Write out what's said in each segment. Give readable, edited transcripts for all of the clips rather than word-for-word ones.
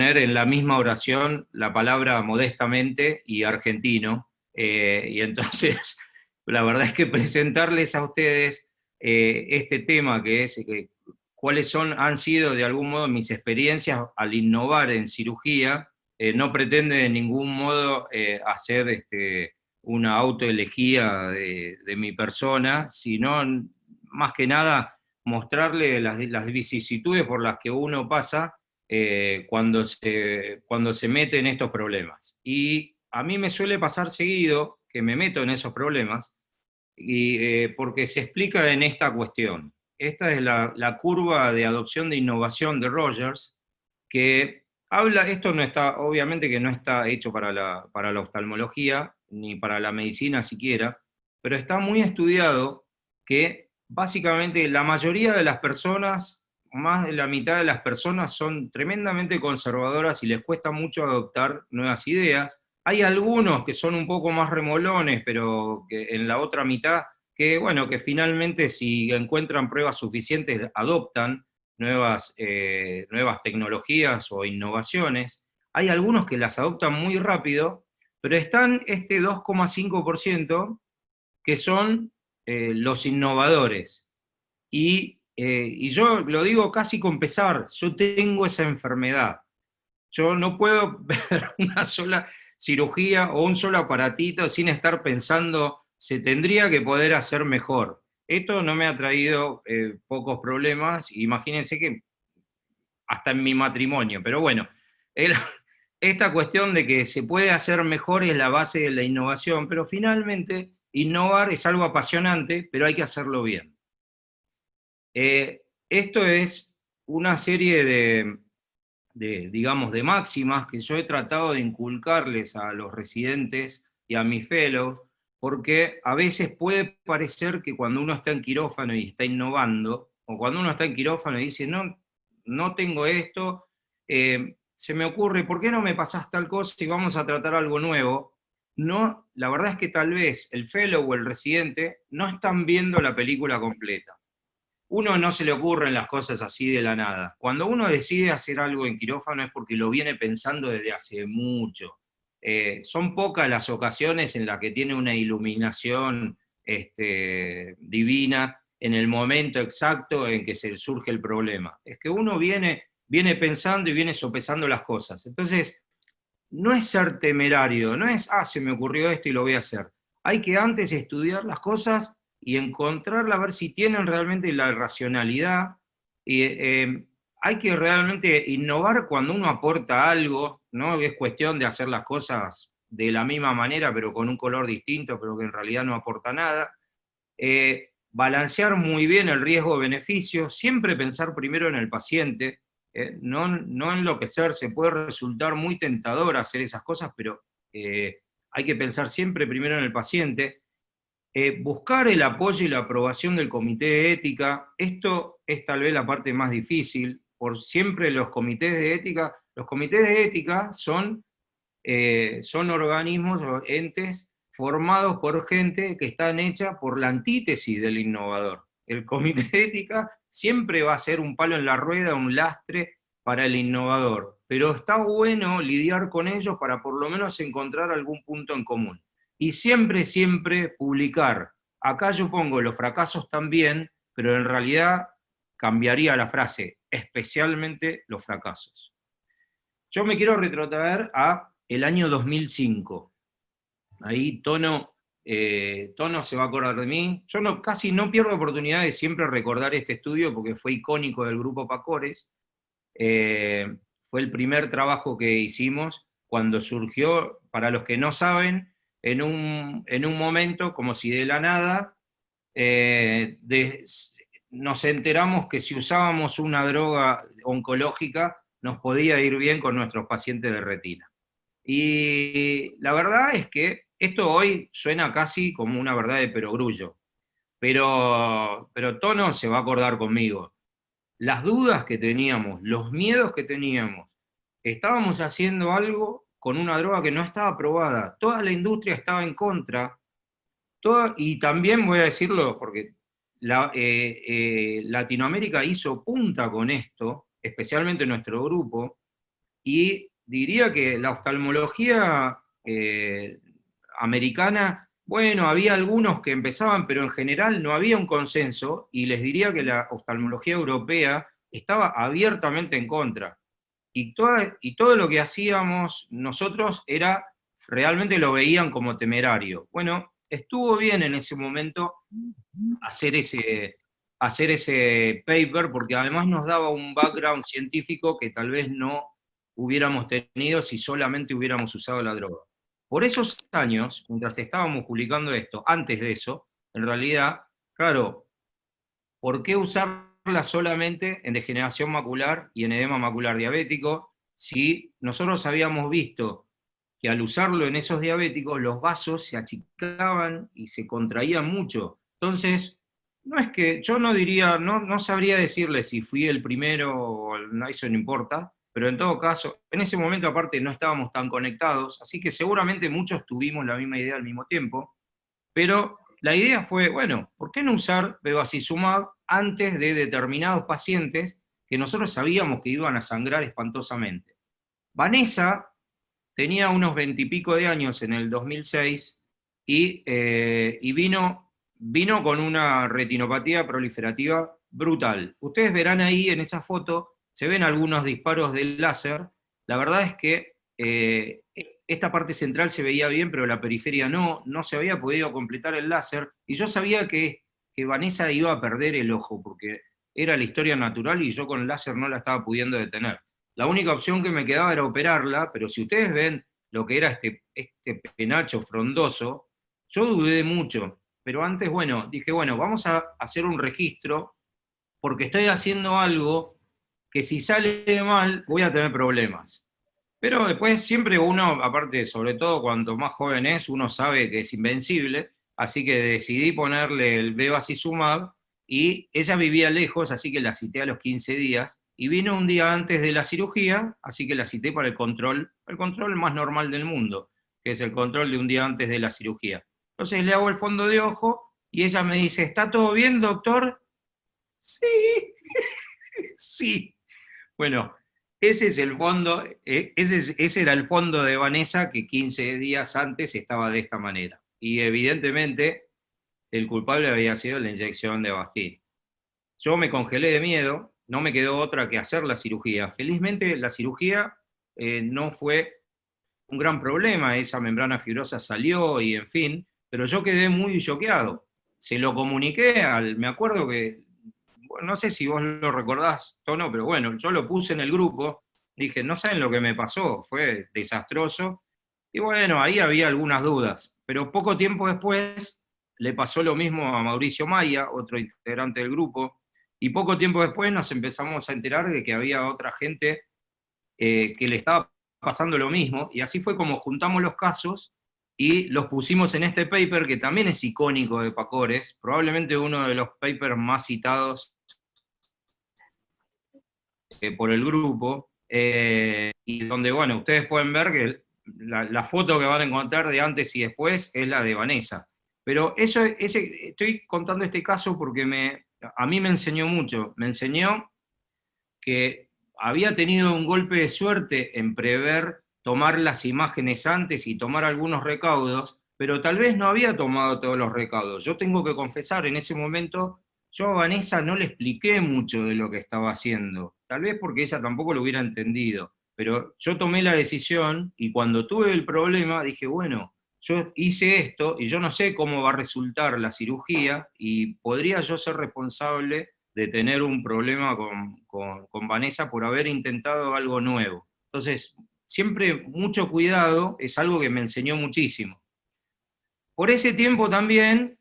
poner en la misma oración la palabra modestamente y argentino, y entonces la verdad es que presentarles a ustedes este tema que es cuáles han sido de algún modo mis experiencias al innovar en cirugía, no pretende de ningún modo hacer una autoelegía de mi persona, sino más que nada mostrarle las vicisitudes por las que uno pasa cuando se mete en estos problemas. Y a mí me suele pasar seguido que me meto en esos problemas, porque se explica en esta cuestión. Esta es la curva de adopción de innovación de Rogers, que habla, esto no está, obviamente que no está hecho para la oftalmología, ni para la medicina siquiera, pero está muy estudiado que básicamente la mayoría de las personas, más de la mitad de las personas, son tremendamente conservadoras y les cuesta mucho adoptar nuevas ideas. Hay algunos que son un poco más remolones, pero que en la otra mitad, que bueno, que finalmente si encuentran pruebas suficientes adoptan nuevas tecnologías o innovaciones. Hay algunos que las adoptan muy rápido, pero están este 2,5% que son los innovadores. Y yo lo digo casi con pesar, yo tengo esa enfermedad. Yo no puedo ver una sola cirugía o un solo aparatito sin estar pensando, se tendría que poder hacer mejor. Esto no me ha traído pocos problemas, imagínense que hasta en mi matrimonio, pero bueno, el, esta cuestión de que se puede hacer mejor es la base de la innovación, pero finalmente innovar es algo apasionante, pero hay que hacerlo bien. Esto es una serie digamos, de máximas que yo he tratado de inculcarles a los residentes y a mis fellows, porque a veces puede parecer que cuando uno está en quirófano y está innovando, o cuando uno está en quirófano y dice, no tengo esto, se me ocurre, ¿por qué no me pasás tal cosa y vamos a tratar algo nuevo? No, la verdad es que tal vez el fellow o el residente no están viendo la película completa. Uno no se le ocurren las cosas así de la nada. Cuando uno decide hacer algo en quirófano es porque lo viene pensando desde hace mucho. Son pocas las ocasiones en las que tiene una iluminación divina en el momento exacto en que se surge el problema. Es que uno viene pensando y viene sopesando las cosas. Entonces, no es ser temerario, no es, se me ocurrió esto y lo voy a hacer. Hay que antes estudiar las cosas y encontrarla, a ver si tienen realmente la racionalidad. Y, hay que realmente innovar cuando uno aporta algo, ¿no? Es cuestión de hacer las cosas de la misma manera, pero con un color distinto, pero que en realidad no aporta nada. Balancear muy bien el riesgo-beneficio, siempre pensar primero en el paciente, no enloquecerse, puede resultar muy tentador hacer esas cosas, pero hay que pensar siempre primero en el paciente. Buscar el apoyo y la aprobación del comité de ética, esto es tal vez la parte más difícil, por siempre los comités de ética son organismos o entes formados por gente que están hecha por la antítesis del innovador. El comité de ética siempre va a ser un palo en la rueda, un lastre para el innovador, pero está bueno lidiar con ellos para por lo menos encontrar algún punto en común. Y siempre, siempre publicar. Acá yo pongo los fracasos también, pero en realidad cambiaría la frase, especialmente los fracasos. Yo me quiero retrotraer a el año 2005. Ahí Tono se va a acordar de mí. Yo casi no pierdo oportunidad de siempre recordar este estudio porque fue icónico del grupo Pacores. Fue el primer trabajo que hicimos cuando surgió, para los que no saben, en un momento como si de la nada nos enteramos que si usábamos una droga oncológica nos podía ir bien con nuestros pacientes de retina. Y la verdad es que esto hoy suena casi como una verdad de perogrullo, pero Tono se va a acordar conmigo. Las dudas que teníamos, los miedos que teníamos, estábamos haciendo algo con una droga que no estaba aprobada, toda la industria estaba en contra, y también voy a decirlo porque Latinoamérica hizo punta con esto, especialmente nuestro grupo, y diría que la oftalmología americana, bueno, había algunos que empezaban, pero en general no había un consenso, y les diría que la oftalmología europea estaba abiertamente en contra. Y todo lo que hacíamos nosotros era, realmente lo veían como temerario. Bueno, estuvo bien en ese momento hacer ese, hacer ese paper, porque además nos daba un background científico que tal vez no hubiéramos tenido si solamente hubiéramos usado la droga. Por esos años, mientras estábamos publicando esto, antes de eso, en realidad, claro, ¿por qué usarla solamente en degeneración macular y en edema macular diabético si nosotros habíamos visto que al usarlo en esos diabéticos los vasos se achicaban y se contraían mucho? Entonces, no es que, yo no diría, no sabría decirle si fui el primero o no, eso no importa, pero en todo caso, en ese momento aparte no estábamos tan conectados, así que seguramente muchos tuvimos la misma idea al mismo tiempo, pero la idea fue, bueno, ¿por qué no usar bevacizumab antes de determinados pacientes que nosotros sabíamos que iban a sangrar espantosamente? Vanessa tenía unos 20 y pico de años en el 2006 y vino con una retinopatía proliferativa brutal. Ustedes verán ahí en esa foto, se ven algunos disparos del láser. La verdad es que esta parte central se veía bien, pero la periferia no se había podido completar el láser, y yo sabía que Vanessa iba a perder el ojo, porque era la historia natural y yo con el láser no la estaba pudiendo detener. La única opción que me quedaba era operarla, pero si ustedes ven lo que era este penacho frondoso, yo dudé mucho, pero antes, bueno, dije, bueno, vamos a hacer un registro, porque estoy haciendo algo que si sale mal voy a tener problemas. Pero después siempre uno, aparte, sobre todo cuanto más joven es, uno sabe que es invencible, así que decidí ponerle el bevacizumab, y ella vivía lejos, así que la cité a los 15 días, y vino un día antes de la cirugía, así que la cité para el control más normal del mundo, que es el control de un día antes de la cirugía. Entonces le hago el fondo de ojo, y ella me dice, ¿está todo bien, doctor? Sí, sí. Bueno, ese es el fondo, ese era el fondo de Vanessa, que 15 días antes estaba de esta manera. Y evidentemente el culpable había sido la inyección de Avastin. Yo me congelé de miedo, no me quedó otra que hacer la cirugía. Felizmente la cirugía no fue un gran problema, esa membrana fibrosa salió y en fin, pero yo quedé muy choqueado. Se lo comuniqué me acuerdo que, bueno, no sé si vos lo recordás o no, pero bueno, yo lo puse en el grupo, dije, no saben lo que me pasó, fue desastroso, y bueno, ahí había algunas dudas, pero poco tiempo después le pasó lo mismo a Mauricio Maya, otro integrante del grupo, y poco tiempo después nos empezamos a enterar de que había otra gente que le estaba pasando lo mismo, y así fue como juntamos los casos y los pusimos en este paper, que también es icónico de Pacores, probablemente uno de los papers más citados por el grupo, y donde, bueno, ustedes pueden ver que la foto que van a encontrar de antes y después es la de Vanessa. Pero estoy contando este caso porque a mí me enseñó mucho, me enseñó que había tenido un golpe de suerte en prever tomar las imágenes antes y tomar algunos recaudos, pero tal vez no había tomado todos los recaudos. Yo tengo que confesar, en ese momento, yo a Vanessa no le expliqué mucho de lo que estaba haciendo, tal vez porque ella tampoco lo hubiera entendido, pero yo tomé la decisión, y cuando tuve el problema dije, bueno, yo hice esto y yo no sé cómo va a resultar la cirugía, y podría yo ser responsable de tener un problema con Vanessa por haber intentado algo nuevo. Entonces, siempre mucho cuidado, es algo que me enseñó muchísimo. Por ese tiempo también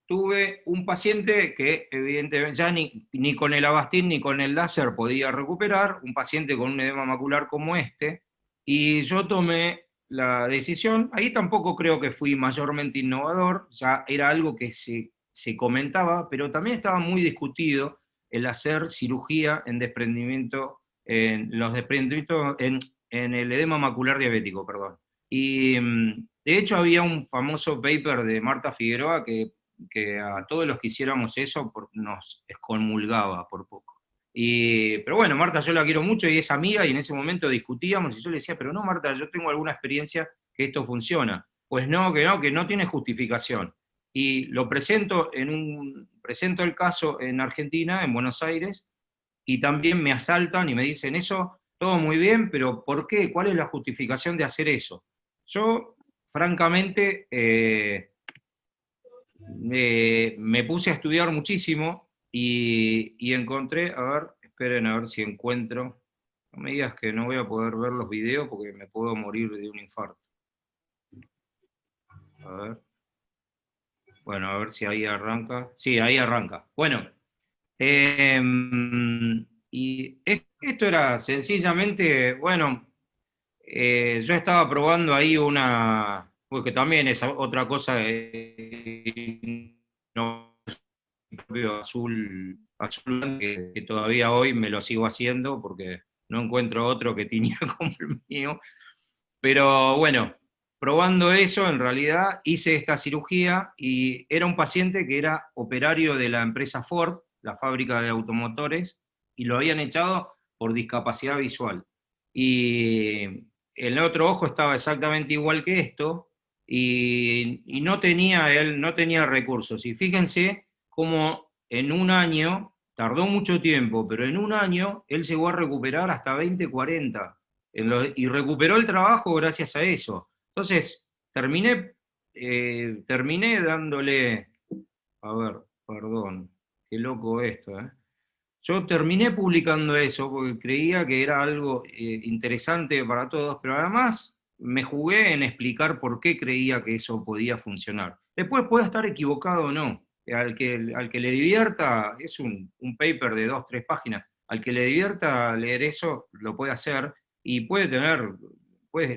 tuve un paciente que evidentemente ya ni con el Avastin ni con el láser podía recuperar, un paciente con un edema macular como este, y yo tomé la decisión, ahí tampoco creo que fui mayormente innovador, ya era algo que se comentaba, pero también estaba muy discutido el hacer cirugía en desprendimiento, en el edema macular diabético, perdón. Y de hecho había un famoso paper de Marta Figueroa que a todos los que hiciéramos eso nos excomulgaba por poco. Pero bueno, Marta yo la quiero mucho y es amiga, y en ese momento discutíamos, y yo le decía, pero no, Marta, yo tengo alguna experiencia que esto funciona. Pues no, que no tiene justificación. Y lo presento el caso en Argentina, en Buenos Aires, y también me asaltan y me dicen, eso, todo muy bien, pero ¿por qué? ¿Cuál es la justificación de hacer eso? Yo, francamente, me puse a estudiar muchísimo y encontré, a ver, esperen a ver si encuentro, no me digas que no voy a poder ver los videos porque me puedo morir de un infarto. A ver, bueno, a ver si ahí arranca. Sí, ahí arranca. Bueno, y esto era sencillamente, bueno, yo estaba probando ahí porque también es otra cosa, no, propio azul que todavía hoy me lo sigo haciendo porque no encuentro otro que tenía como el mío. Pero bueno, probando eso, en realidad hice esta cirugía y era un paciente que era operario de la empresa Ford, la fábrica de automotores, y lo habían echado por discapacidad visual. Y el otro ojo estaba exactamente igual que esto, y él no tenía recursos. Y fíjense cómo en un año, tardó mucho tiempo, pero en un año él llegó a recuperar hasta 20/40 y recuperó el trabajo gracias a eso. Entonces, terminé dándole, a ver, perdón, qué loco esto, ¿eh? Yo terminé publicando eso porque creía que era algo interesante para todos, pero además me jugué en explicar por qué creía que eso podía funcionar. Después puede estar equivocado o no. Al que le divierta, es un paper de 2, 3 páginas, al que le divierta leer eso, lo puede hacer y puede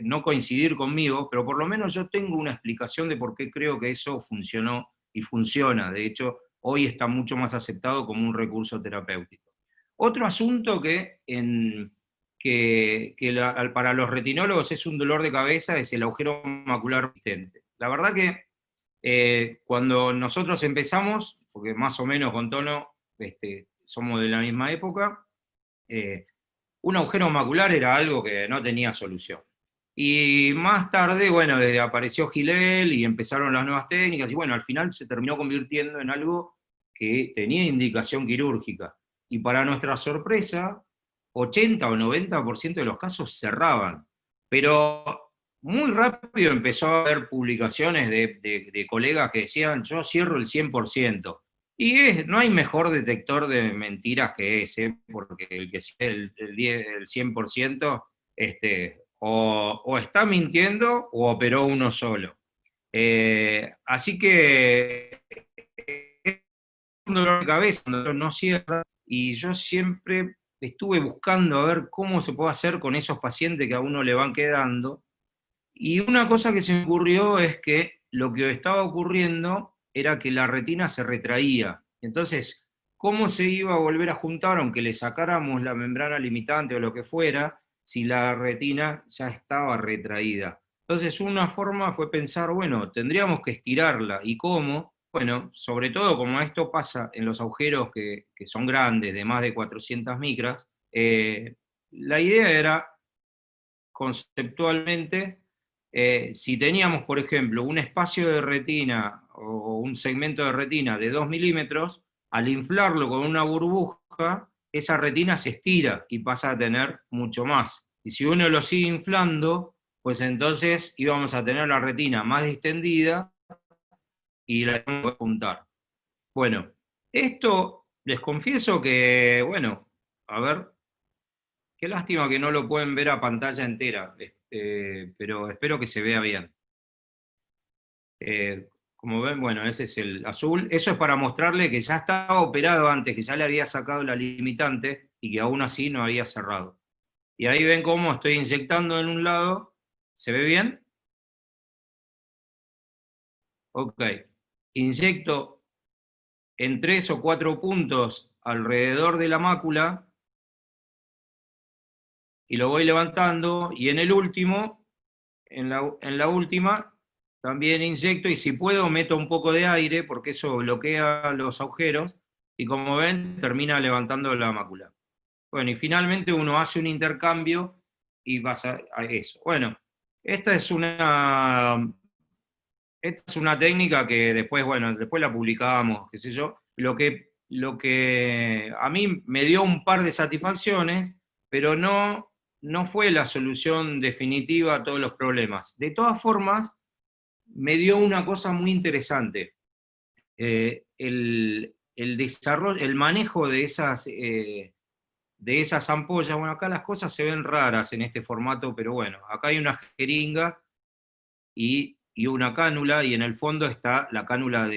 no coincidir conmigo, pero por lo menos yo tengo una explicación de por qué creo que eso funcionó y funciona. De hecho, hoy está mucho más aceptado como un recurso terapéutico. Otro asunto para los retinólogos es un dolor de cabeza es el agujero macular persistente. La verdad que cuando nosotros empezamos, porque más o menos con Tono somos de la misma época, eh, un agujero macular era algo que no tenía solución. Y más tarde, bueno, desde apareció Gilel y empezaron las nuevas técnicas, y bueno, al final se terminó convirtiendo en algo que tenía indicación quirúrgica. Y para nuestra sorpresa, 80 o 90% de los casos cerraban. Pero muy rápido empezó a haber publicaciones de colegas que decían, yo cierro el 100%. No hay mejor detector de mentiras que ese, porque el que sea el 100%, o está mintiendo o operó uno solo. Así que es un dolor de cabeza cuando no cierra, y yo siempre estuve buscando a ver cómo se puede hacer con esos pacientes que a uno le van quedando, y una cosa que se me ocurrió es que lo que estaba ocurriendo era que la retina se retraía. Entonces, ¿cómo se iba a volver a juntar, aunque le sacáramos la membrana limitante o lo que fuera, si la retina ya estaba retraída? Entonces, una forma fue pensar, bueno, tendríamos que estirarla. ¿Y cómo? Bueno, sobre todo como esto pasa en los agujeros que son grandes, de más de 400 micras, la idea era conceptualmente, si teníamos, por ejemplo, un espacio de retina o un segmento de retina de 2 milímetros, al inflarlo con una burbuja, esa retina se estira y pasa a tener mucho más. Y si uno lo sigue inflando, pues entonces íbamos a tener la retina más distendida y la íbamos a juntar. Bueno, esto les confieso que, bueno, a ver, qué lástima que no lo pueden ver a pantalla entera, pero espero que se vea bien. Como ven, bueno, ese es el azul. Eso es para mostrarle que ya estaba operado antes, que ya le había sacado la limitante y que aún así no había cerrado. Y ahí ven cómo estoy inyectando en un lado. ¿Se ve bien? Ok. Inyecto en 3 o 4 puntos alrededor de la mácula y lo voy levantando, y en el último, en la última, también inyecto, y si puedo meto un poco de aire, porque eso bloquea los agujeros, y como ven, termina levantando la mácula. Bueno, y finalmente uno hace un intercambio y vas a eso. Bueno, esta es una, esta es una técnica que después, bueno, después la publicamos, qué sé yo. Lo que a mí me dio un par de satisfacciones, pero no fue la solución definitiva a todos los problemas. De todas formas, me dio una cosa muy interesante. El desarrollo, el manejo de esas ampollas, bueno, acá las cosas se ven raras en este formato, pero bueno, acá hay una jeringa y una cánula, y en el fondo está la cánula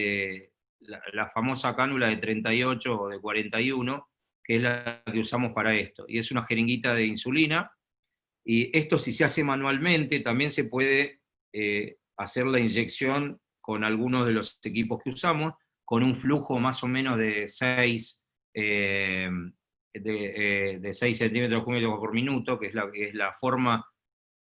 la famosa cánula de 38 o de 41, que es la que usamos para esto, y es una jeringuita de insulina, y esto si se hace manualmente, también se puede hacer la inyección con algunos de los equipos que usamos, con un flujo más o menos de 6 de 6 centímetros cúbicos por minuto, que es la forma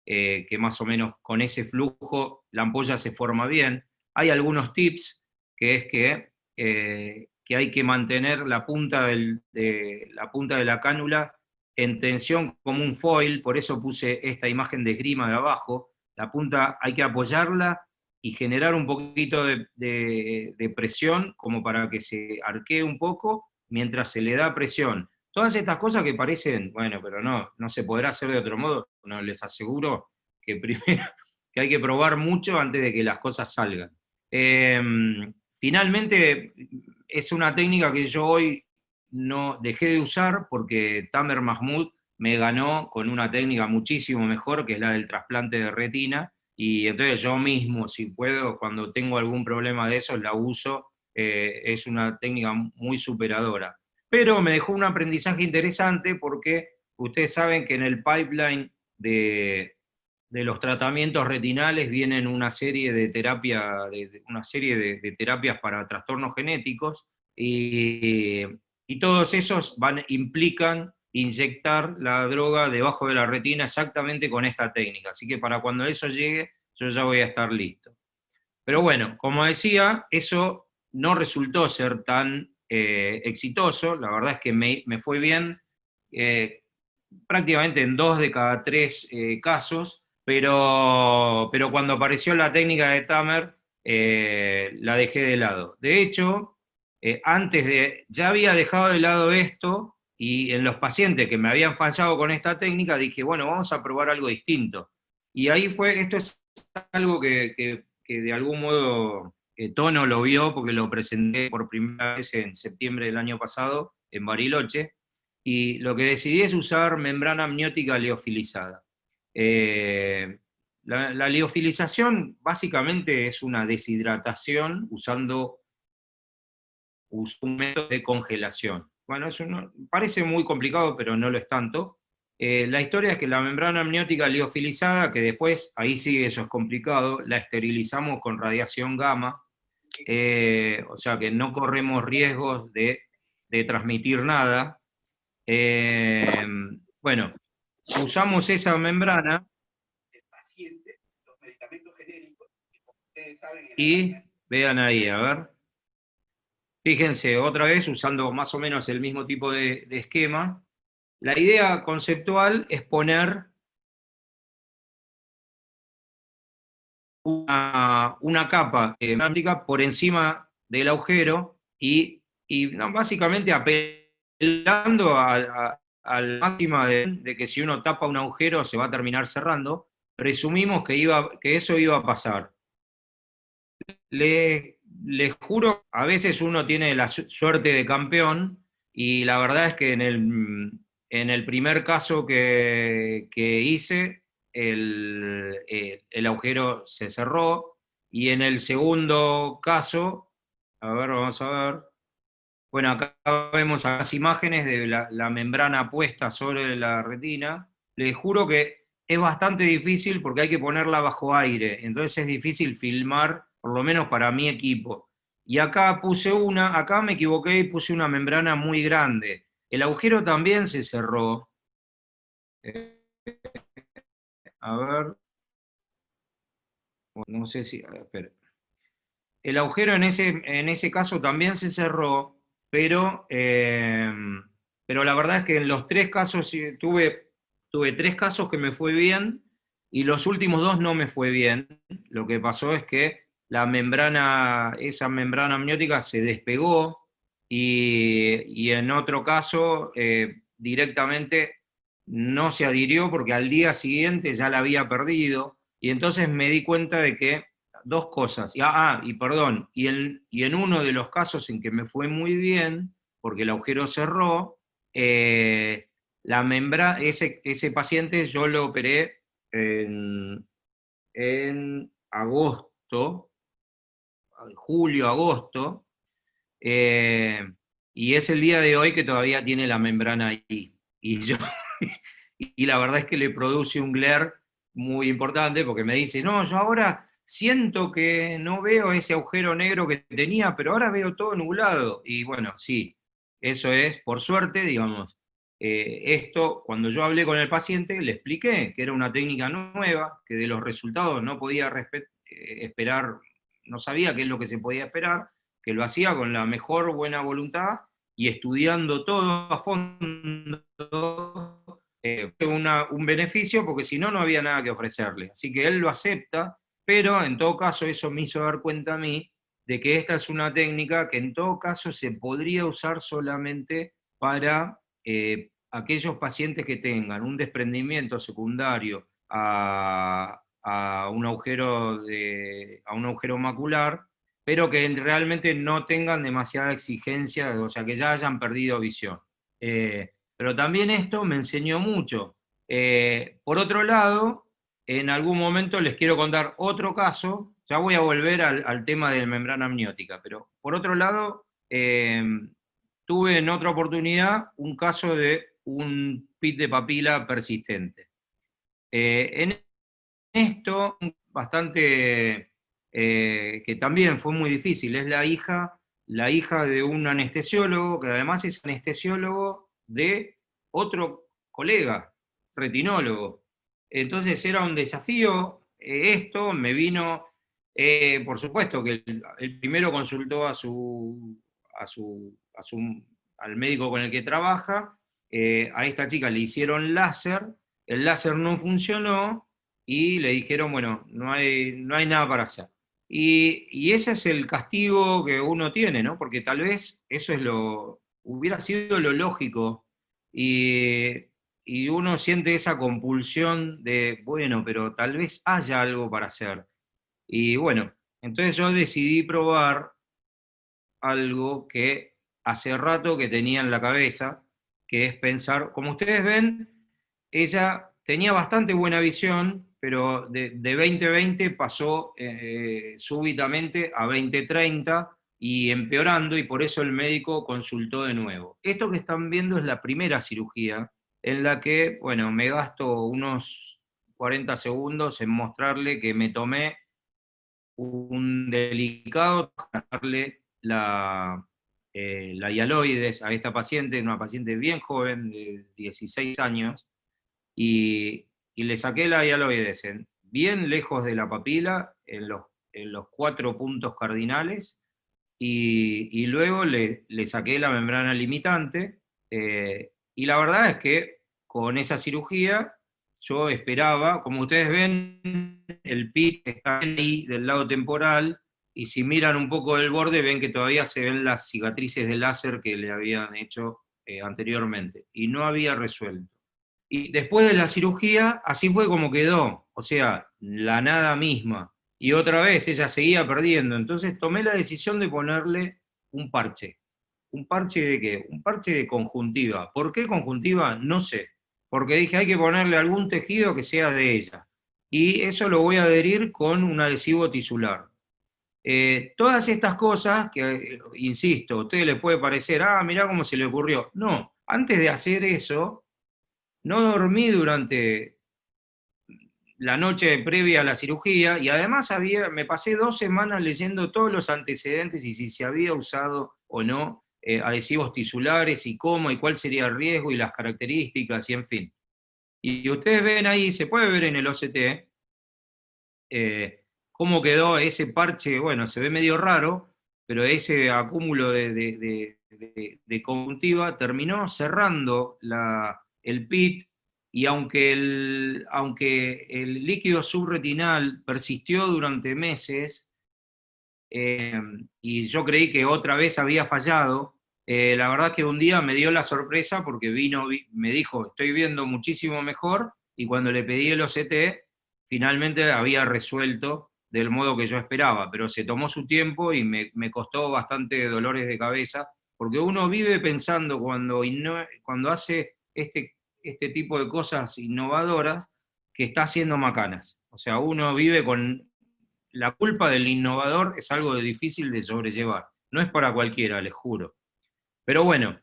que más o menos con ese flujo la ampolla se forma bien. Hay algunos tips, que es que hay que mantener la punta de la cánula en tensión como un foil, por eso puse esta imagen de esgrima de abajo. La punta hay que apoyarla y generar un poquito de presión como para que se arquee un poco mientras se le da presión. Todas estas cosas que parecen, bueno, pero no se podrá hacer de otro modo, no, les aseguro que primero que hay que probar mucho antes de que las cosas salgan. Eh, Finalmente, es una técnica que yo hoy no dejé de usar porque Tamer Mahmoud me ganó con una técnica muchísimo mejor, que es la del trasplante de retina, y entonces yo mismo, si puedo, cuando tengo algún problema de esos, la uso, es una técnica muy superadora. Pero me dejó un aprendizaje interesante porque ustedes saben que en el pipeline de los tratamientos retinales vienen una serie de una serie de terapias para trastornos genéticos, y, y todos esos implican inyectar la droga debajo de la retina exactamente con esta técnica. Así que para cuando eso llegue, yo ya voy a estar listo. Pero bueno, como decía, eso no resultó ser tan exitoso. La verdad es que me fue bien eh, prácticamente en 2 de cada 3 casos, pero cuando apareció la técnica de Tamer, la dejé de lado. De hecho, ya había dejado de lado esto, y en los pacientes que me habían fallado con esta técnica, dije, bueno, vamos a probar algo distinto. Y ahí esto es algo que de algún modo Tono lo vio, porque lo presenté por primera vez en septiembre del año pasado en Bariloche, y lo que decidí es usar membrana amniótica liofilizada. La liofilización básicamente es una deshidratación usando un método de congelación. Bueno, eso parece muy complicado, pero no lo es tanto. La historia es que la membrana amniótica liofilizada, que después, ahí sí eso es complicado, la esterilizamos con radiación gamma, o sea que no corremos riesgos de transmitir nada. Bueno, usamos esa membrana y vean ahí, a ver. Fíjense, otra vez usando más o menos el mismo tipo de esquema. La idea conceptual es poner una capa membrana por encima del agujero y no, básicamente apelando a la máxima de que si uno tapa un agujero se va a terminar cerrando, presumimos que eso iba a pasar. Les juro, a veces uno tiene la suerte de campeón, y la verdad es que en el primer caso que hice, el agujero se cerró, y en el segundo caso, a ver, vamos a ver, bueno, acá vemos las imágenes de la membrana puesta sobre la retina. Les juro que es bastante difícil porque hay que ponerla bajo aire, entonces es difícil filmar, por lo menos para mi equipo. Y acá me equivoqué y puse una membrana muy grande. El agujero también se cerró. Eh, a ver, no sé si, a ver, espera. El agujero en ese caso también se cerró, pero pero la verdad es que en los 3 casos tuve 3 casos que me fue bien, y los últimos 2 no me fue bien. Lo que pasó es que esa membrana amniótica se despegó, y en otro caso directamente no se adhirió porque al día siguiente ya la había perdido, y entonces me di cuenta de que 2 cosas. Y perdón, y en uno de los casos en que me fue muy bien, porque el agujero cerró, ese paciente yo lo operé en agosto, julio, agosto, eh, y es el día de hoy que todavía tiene la membrana ahí. Y la verdad es que le produce un glare muy importante, porque me dice, no, yo ahora siento que no veo ese agujero negro que tenía, pero ahora veo todo nublado. Y bueno, sí, eso es, por suerte, digamos, esto, cuando yo hablé con el paciente, le expliqué que era una técnica nueva, que de los resultados no podía esperar, no sabía qué es lo que se podía esperar, que lo hacía con la mejor buena voluntad y estudiando todo a fondo, un beneficio, porque si no, no había nada que ofrecerle. Así que él lo acepta, pero en todo caso eso me hizo dar cuenta a mí de que esta es una técnica que en todo caso se podría usar solamente para aquellos pacientes que tengan un desprendimiento secundario a un agujero macular, pero que realmente no tengan demasiada exigencia, o sea, que ya hayan perdido visión. Pero también esto me enseñó mucho. Por otro lado, en algún momento les quiero contar otro caso, ya voy a volver al tema de la membrana amniótica, pero por otro lado, tuve en otra oportunidad un caso de un PIT de papila persistente. En esto, bastante, que también fue muy difícil, es la hija de un anestesiólogo, que además es anestesiólogo de otro colega, retinólogo. Entonces era un desafío esto, me vino, por supuesto que el primero consultó al médico con el que trabaja, a esta chica le hicieron láser, el láser no funcionó, y le dijeron, bueno, no hay nada para hacer. Y ese es el castigo que uno tiene, ¿no? Porque tal vez eso hubiera sido lo lógico, y, y uno siente esa compulsión de, bueno, pero tal vez haya algo para hacer. Y bueno, entonces yo decidí probar algo que hace rato que tenía en la cabeza, que es pensar, como ustedes ven, ella tenía bastante buena visión, pero de 20/20 pasó súbitamente a 20/30 y empeorando, y por eso el médico consultó de nuevo. Esto que están viendo es la primera cirugía, en la que, bueno, me gasto unos 40 segundos en mostrarle que me tomé un delicado para darle la hialoides a esta paciente, una paciente bien joven, de 16 años, y le saqué la hialoides bien lejos de la papila, en los 4 puntos cardinales, y luego le saqué la membrana limitante, y la verdad es que con esa cirugía yo esperaba, como ustedes ven, el PIC está ahí del lado temporal, y si miran un poco del borde ven que todavía se ven las cicatrices de láser que le habían hecho anteriormente, y no había resuelto. Y después de la cirugía, así fue como quedó, o sea, la nada misma. Y otra vez ella seguía perdiendo, entonces tomé la decisión de ponerle un parche. ¿Un parche de qué? Un parche de conjuntiva. ¿Por qué conjuntiva? No sé. Porque dije, hay que ponerle algún tejido que sea de ella. Y eso lo voy a adherir con un adhesivo tisular. Todas estas cosas que, insisto, a ustedes les puede parecer, mirá cómo se le ocurrió. No, antes de hacer eso, no dormí durante la noche previa a la cirugía, y además me pasé 2 semanas leyendo todos los antecedentes y si se había usado o no adhesivos tisulares, y cómo y cuál sería el riesgo y las características, y en fin. Y ustedes ven ahí, se puede ver en el OCT, cómo quedó ese parche. Bueno, se ve medio raro, pero ese acúmulo de de conjuntiva, terminó cerrando el PIT, y aunque el líquido subretinal persistió durante meses, y yo creí que otra vez había fallado, la verdad que un día me dio la sorpresa porque me dijo, estoy viendo muchísimo mejor, y cuando le pedí el OCT, finalmente había resuelto del modo que yo esperaba, pero se tomó su tiempo y me costó bastante dolores de cabeza, porque uno vive pensando cuando hace este tipo de cosas innovadoras, que está haciendo macanas. O sea, uno vive con la culpa del innovador, es algo difícil de sobrellevar. No es para cualquiera, les juro. Pero bueno,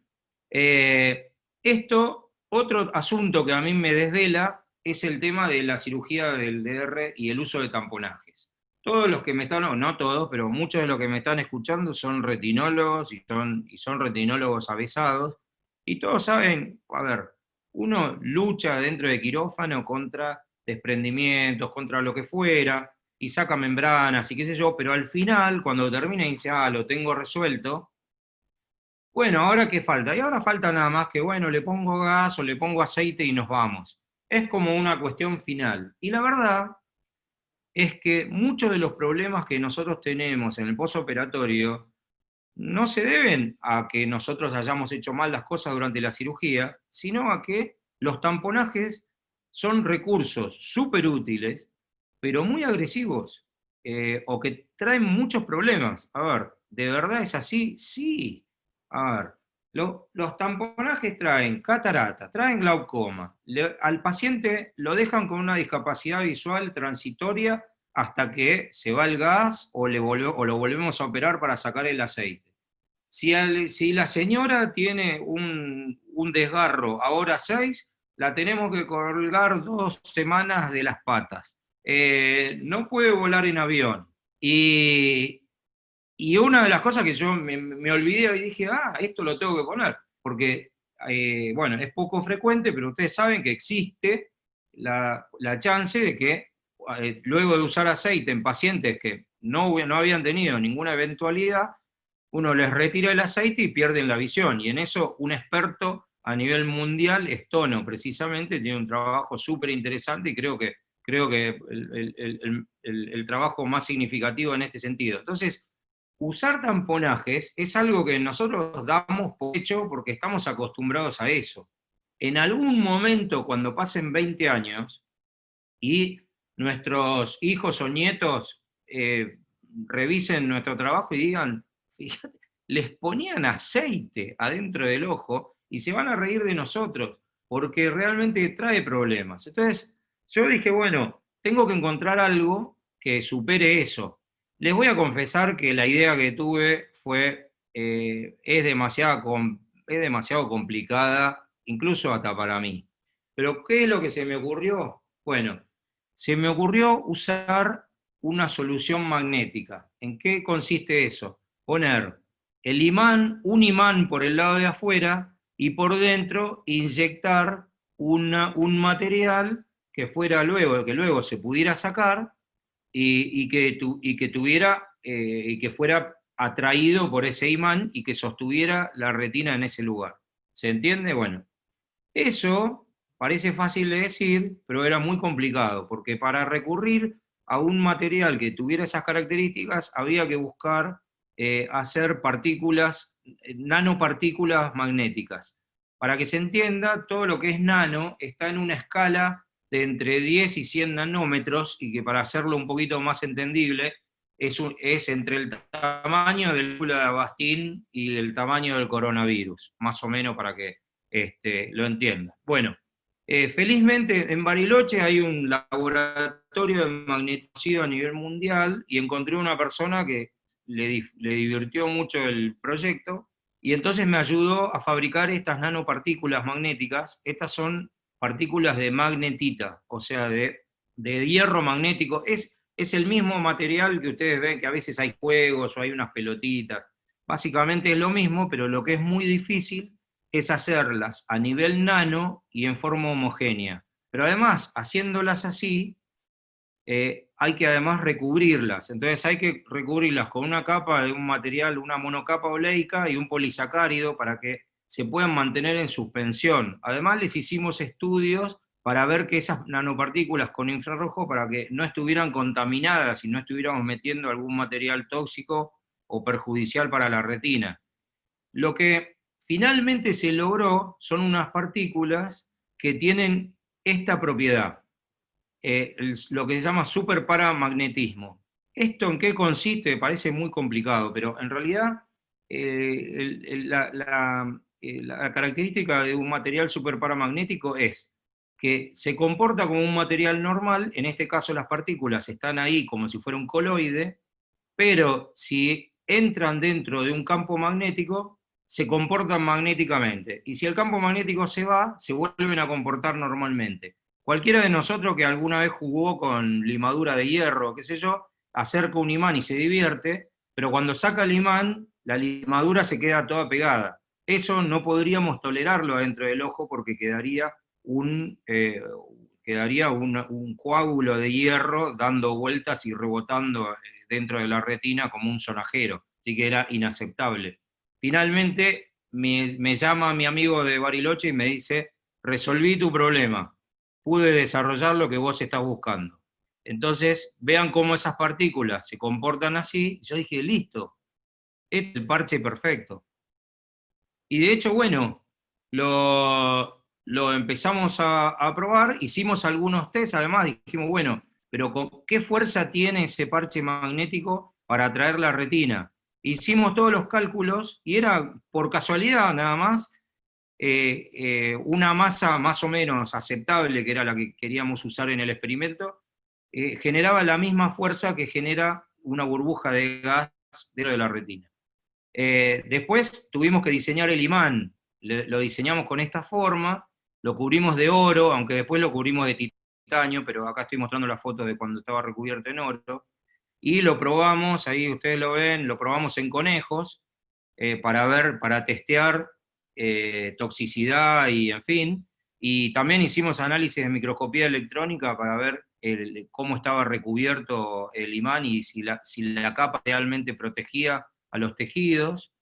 otro asunto que a mí me desvela es el tema de la cirugía del DR y el uso de tamponajes. Todos los que me están, no todos, pero muchos de los que me están escuchando son retinólogos y son retinólogos avesados, y todos saben, a ver, uno lucha dentro de quirófano contra desprendimientos, contra lo que fuera, y saca membranas y qué sé yo, pero al final, cuando termina y dice, lo tengo resuelto, bueno, ¿ahora qué falta? Y ahora falta nada más que, bueno, le pongo gas o le pongo aceite y nos vamos. Es como una cuestión final. Y la verdad es que muchos de los problemas que nosotros tenemos en el postoperatorio no se deben a que nosotros hayamos hecho mal las cosas durante la cirugía, sino a que los tamponajes son recursos súper útiles, pero muy agresivos, o que traen muchos problemas. A ver, ¿de verdad es así? Sí. A ver, los tamponajes traen catarata, traen glaucoma. Al paciente lo dejan con una discapacidad visual transitoria hasta que se va el gas o lo volvemos a operar para sacar el aceite. Si la señora tiene un desgarro a hora 6, la tenemos que colgar 2 semanas de las patas. No puede volar en avión. Y una de las cosas que yo me olvidé y dije, esto lo tengo que poner, porque, bueno, es poco frecuente, pero ustedes saben que existe la chance de que luego de usar aceite en pacientes que no habían tenido ninguna eventualidad, uno les retira el aceite y pierden la visión, y en eso un experto a nivel mundial, Stono precisamente, tiene un trabajo súper interesante, y creo que el trabajo más significativo en este sentido. Entonces, usar tamponajes es algo que nosotros damos por hecho porque estamos acostumbrados a eso. En algún momento, cuando pasen 20 años, y nuestros hijos o nietos revisen nuestro trabajo y digan, fíjate, les ponían aceite adentro del ojo y se van a reír de nosotros, porque realmente trae problemas. Entonces, yo dije, bueno, tengo que encontrar algo que supere eso. Les voy a confesar que la idea que tuve es demasiado complicada, incluso hasta para mí. Pero ¿qué es lo que se me ocurrió? Bueno, se me ocurrió usar una solución magnética. ¿En qué consiste eso? Poner un imán por el lado de afuera, y por dentro inyectar un material que luego se pudiera sacar, y que fuera atraído por ese imán y que sostuviera la retina en ese lugar. ¿Se entiende? Bueno, eso parece fácil de decir, pero era muy complicado, porque para recurrir a un material que tuviera esas características había que buscar hacer nanopartículas magnéticas. Para que se entienda, todo lo que es nano está en una escala de entre 10 y 100 nanómetros, y que para hacerlo un poquito más entendible, es entre el tamaño del cúpula de Abastín y el tamaño del coronavirus, más o menos, para que lo entienda. Bueno, felizmente en Bariloche hay un laboratorio de magnetocido a nivel mundial, y encontré una persona que le divirtió mucho el proyecto, y entonces me ayudó a fabricar estas nanopartículas magnéticas. Estas son partículas de magnetita, o sea, de hierro magnético. Es el mismo material que ustedes ven que a veces hay juegos o hay unas pelotitas. Básicamente es lo mismo, pero lo que es muy difícil es hacerlas a nivel nano y en forma homogénea. Pero además, haciéndolas así, hay que además recubrirlas. Entonces hay que recubrirlas con una capa de un material, una monocapa oleica y un polisacárido para que se puedan mantener en suspensión. Además les hicimos estudios para ver que esas nanopartículas con infrarrojo, para que no estuvieran contaminadas y no estuviéramos metiendo algún material tóxico o perjudicial para la retina. Lo que finalmente se logró son unas partículas que tienen esta propiedad, lo que se llama superparamagnetismo. ¿Esto en qué consiste? Parece muy complicado, pero en realidad la característica de un material superparamagnético es que se comporta como un material normal, en este caso las partículas están ahí como si fuera un coloide, pero si entran dentro de un campo magnético, se comportan magnéticamente, y si el campo magnético se va, se vuelven a comportar normalmente. Cualquiera de nosotros que alguna vez jugó con limadura de hierro, qué sé yo, acerca un imán y se divierte, pero cuando saca el imán, la limadura se queda toda pegada. Eso no podríamos tolerarlo dentro del ojo porque quedaría un coágulo de hierro dando vueltas y rebotando dentro de la retina como un sonajero, así que era inaceptable. Finalmente me llama mi amigo de Bariloche y me dice, resolví tu problema, pude desarrollar lo que vos estás buscando. Entonces, vean cómo esas partículas se comportan así. Yo dije, listo, este es el parche perfecto. Y de hecho, bueno, lo empezamos a probar, hicimos algunos test, además dijimos, bueno, pero ¿qué fuerza tiene ese parche magnético para atraer la retina? Hicimos todos los cálculos y era por casualidad nada más una masa más o menos aceptable, que era la que queríamos usar en el experimento, generaba la misma fuerza que genera una burbuja de gas dentro de la retina. Después tuvimos que diseñar el imán, lo diseñamos con esta forma, lo cubrimos de oro, aunque después lo cubrimos de titanio, pero acá estoy mostrando la foto de cuando estaba recubierto en oro, y lo probamos, ahí ustedes lo ven, lo probamos en conejos, para testear toxicidad y en fin, y también hicimos análisis de microscopía electrónica para ver cómo estaba recubierto el imán y si la capa realmente protegía a los tejidos.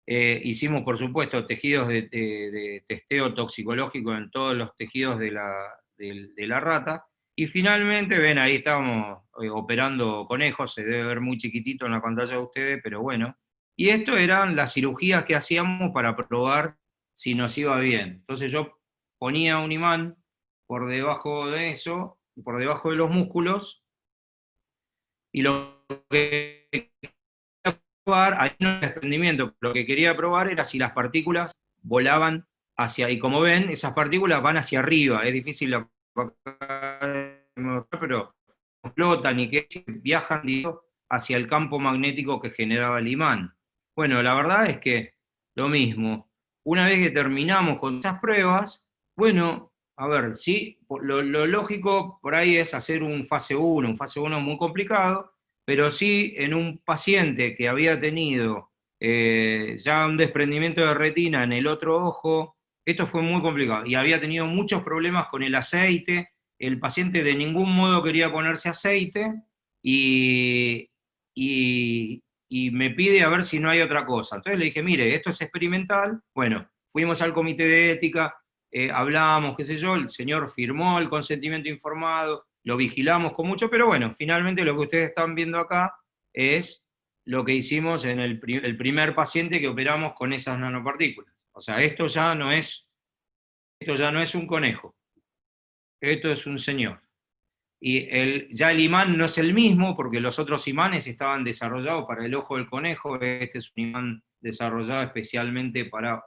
Hicimos, por supuesto, tejidos de testeo toxicológico en todos los tejidos de la rata, y finalmente, ven, ahí estábamos operando conejos, se debe ver muy chiquitito en la pantalla de ustedes, pero bueno, y esto eran las cirugías que hacíamos para probar si nos iba bien. Entonces yo ponía un imán por debajo de eso, por debajo de los músculos, y lo que probar, ahí no era desprendimiento, lo que quería probar era si las partículas volaban hacia, y como ven, esas partículas van hacia arriba, es difícil pero flotan y que viajan hacia el campo magnético que generaba el imán. Bueno, la verdad es que lo mismo. Una vez que terminamos con esas pruebas, bueno, a ver, sí, lo lógico por ahí es hacer un fase 1 muy complicado, pero sí en un paciente que había tenido ya un desprendimiento de retina en el otro ojo, esto fue muy complicado, y había tenido muchos problemas con el aceite, el paciente de ningún modo quería ponerse aceite, y, y me pide a ver si no hay otra cosa. Entonces le dije, mire, esto es experimental, bueno, fuimos al comité de ética, hablamos, qué sé yo, el señor firmó el consentimiento informado, lo vigilamos con mucho, pero bueno, finalmente lo que ustedes están viendo acá es lo que hicimos en el primer paciente que operamos con esas nanopartículas. O sea, esto ya no es un conejo, esto es un señor. Y ya el imán no es el mismo, porque los otros imanes estaban desarrollados para el ojo del conejo, este es un imán desarrollado especialmente para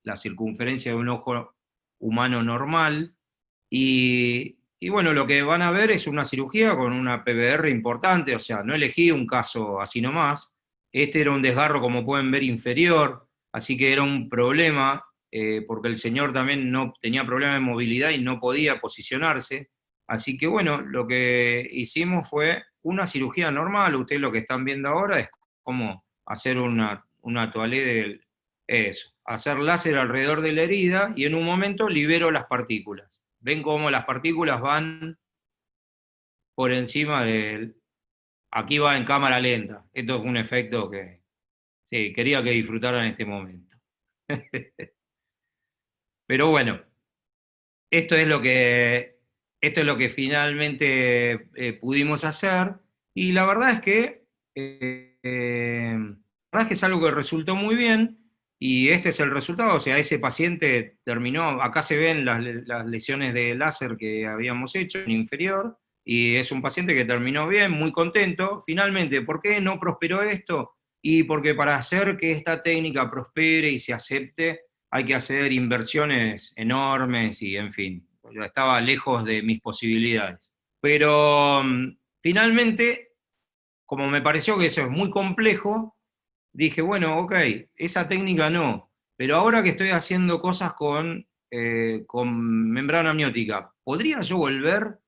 la circunferencia de un ojo humano normal, y bueno, lo que van a ver es una cirugía con una PBR importante, o sea, no elegí un caso así nomás, este era un desgarro, como pueden ver, inferior, así que era un problema, porque el señor también no tenía problemas de movilidad y no podía posicionarse, así que bueno, lo que hicimos fue una cirugía normal, ustedes lo que están viendo ahora es cómo hacer una toalé de eso, hacer láser alrededor de la herida, y en un momento libero las partículas. Ven cómo las partículas van por encima del... Aquí va en cámara lenta. Esto fue un efecto que, sí, quería que disfrutaran este momento. Pero bueno, esto es lo que, esto es lo que finalmente pudimos hacer, y la verdad es que es algo que resultó muy bien, y este es el resultado. O sea, ese paciente terminó, acá se ven las lesiones de láser que habíamos hecho en inferior, y es un paciente que terminó bien, muy contento. Finalmente, ¿por qué no prosperó esto? Y porque para hacer que esta técnica prospere y se acepte, hay que hacer inversiones enormes y, en fin, yo estaba lejos de mis posibilidades. Pero finalmente, como me pareció que eso es muy complejo, dije, bueno, ok, esa técnica no, pero ahora que estoy haciendo cosas con membrana amniótica, ¿podría yo volver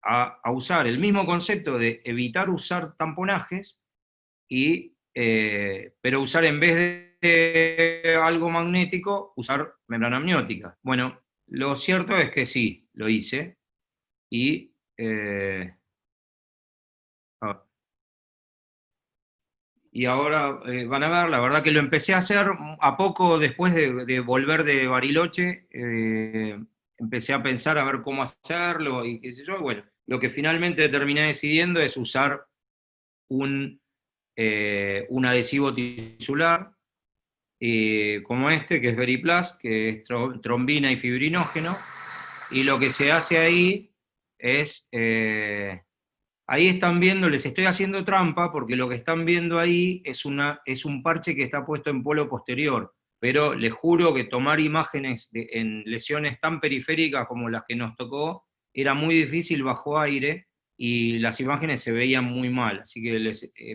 a usar el mismo concepto de evitar usar tamponajes pero usar, en vez de algo magnético, usar membrana amniótica? Bueno, lo cierto es que sí, lo hice, y ah, y ahora van a ver, la verdad que lo empecé a hacer a poco después de volver de Bariloche. Empecé a pensar a ver cómo hacerlo y qué sé yo. Bueno, lo que finalmente terminé decidiendo es usar un adhesivo tisular, como este, que es Veriplast, que es trombina y fibrinógeno, y lo que se hace ahí es, ahí están viendo, les estoy haciendo trampa, porque lo que están viendo ahí es un parche que está puesto en polo posterior, pero les juro que tomar imágenes en lesiones tan periféricas como las que nos tocó, era muy difícil bajo aire, y las imágenes se veían muy mal, así que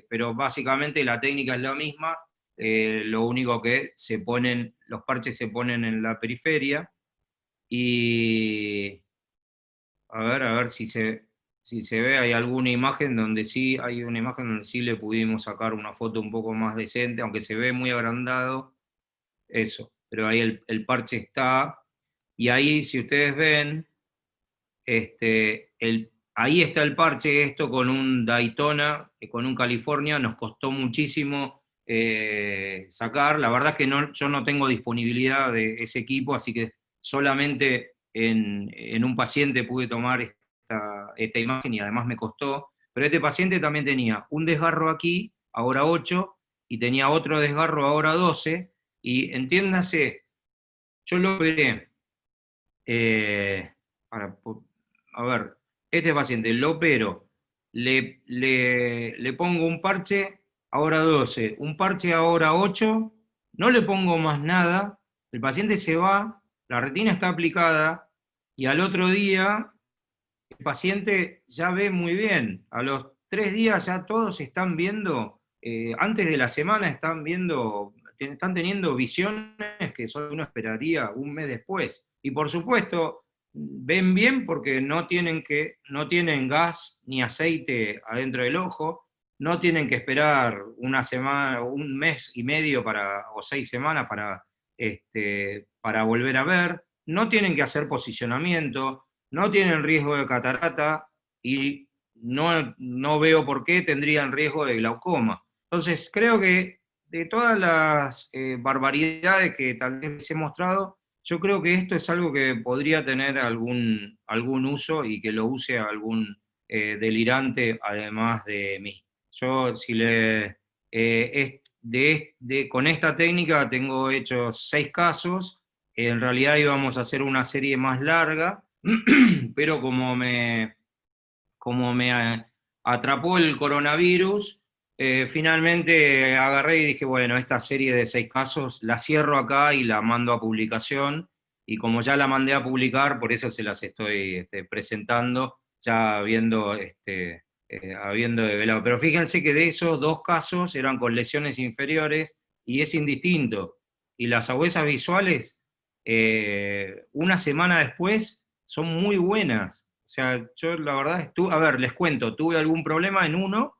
pero básicamente la técnica es la misma. Lo único que los parches se ponen en la periferia, y a ver si se ve, hay alguna imagen donde sí, hay una imagen donde sí le pudimos sacar una foto un poco más decente, aunque se ve muy agrandado, eso, pero ahí el parche está, y ahí, si ustedes ven, ahí está el parche. Esto con un Daytona, con un California, nos costó muchísimo sacar. La verdad es que yo no tengo disponibilidad de ese equipo, así que solamente en un paciente pude tomar esta imagen, y además me costó. Pero este paciente también tenía un desgarro aquí, ahora 8, y tenía otro desgarro, ahora 12, y entiéndase, yo lo veré. Eh, para, a ver, este paciente lo opero, le pongo un parche, ahora 12, un parche, ahora 8, no le pongo más nada, el paciente se va, la retina está aplicada, y al otro día el paciente ya ve muy bien. A los 3 días ya todos están viendo, antes de la semana están teniendo visiones que solo uno esperaría un mes después. Y por supuesto, ven bien porque no tienen gas ni aceite adentro del ojo, no tienen que esperar una semana, un mes y medio o 6 semanas para volver a ver, no tienen que hacer posicionamiento, no tienen riesgo de catarata, y no veo por qué tendrían riesgo de glaucoma. Entonces, creo que de todas las barbaridades que tal vez les he mostrado, yo creo que esto es algo que podría tener algún uso, y que lo use algún delirante además de mí. Yo, si le, con esta técnica tengo hechos 6 casos. En realidad íbamos a hacer una serie más larga, pero como me atrapó el coronavirus, finalmente agarré y dije, bueno, esta serie de 6 casos la cierro acá y la mando a publicación, y como ya la mandé a publicar, por eso se las estoy presentando, ya habiendo develado. Pero fíjense que de esos 2 casos eran con lesiones inferiores, y es indistinto. Y las agudezas visuales, una semana después, son muy buenas. O sea, yo la verdad, a ver, les cuento, tuve algún problema en uno,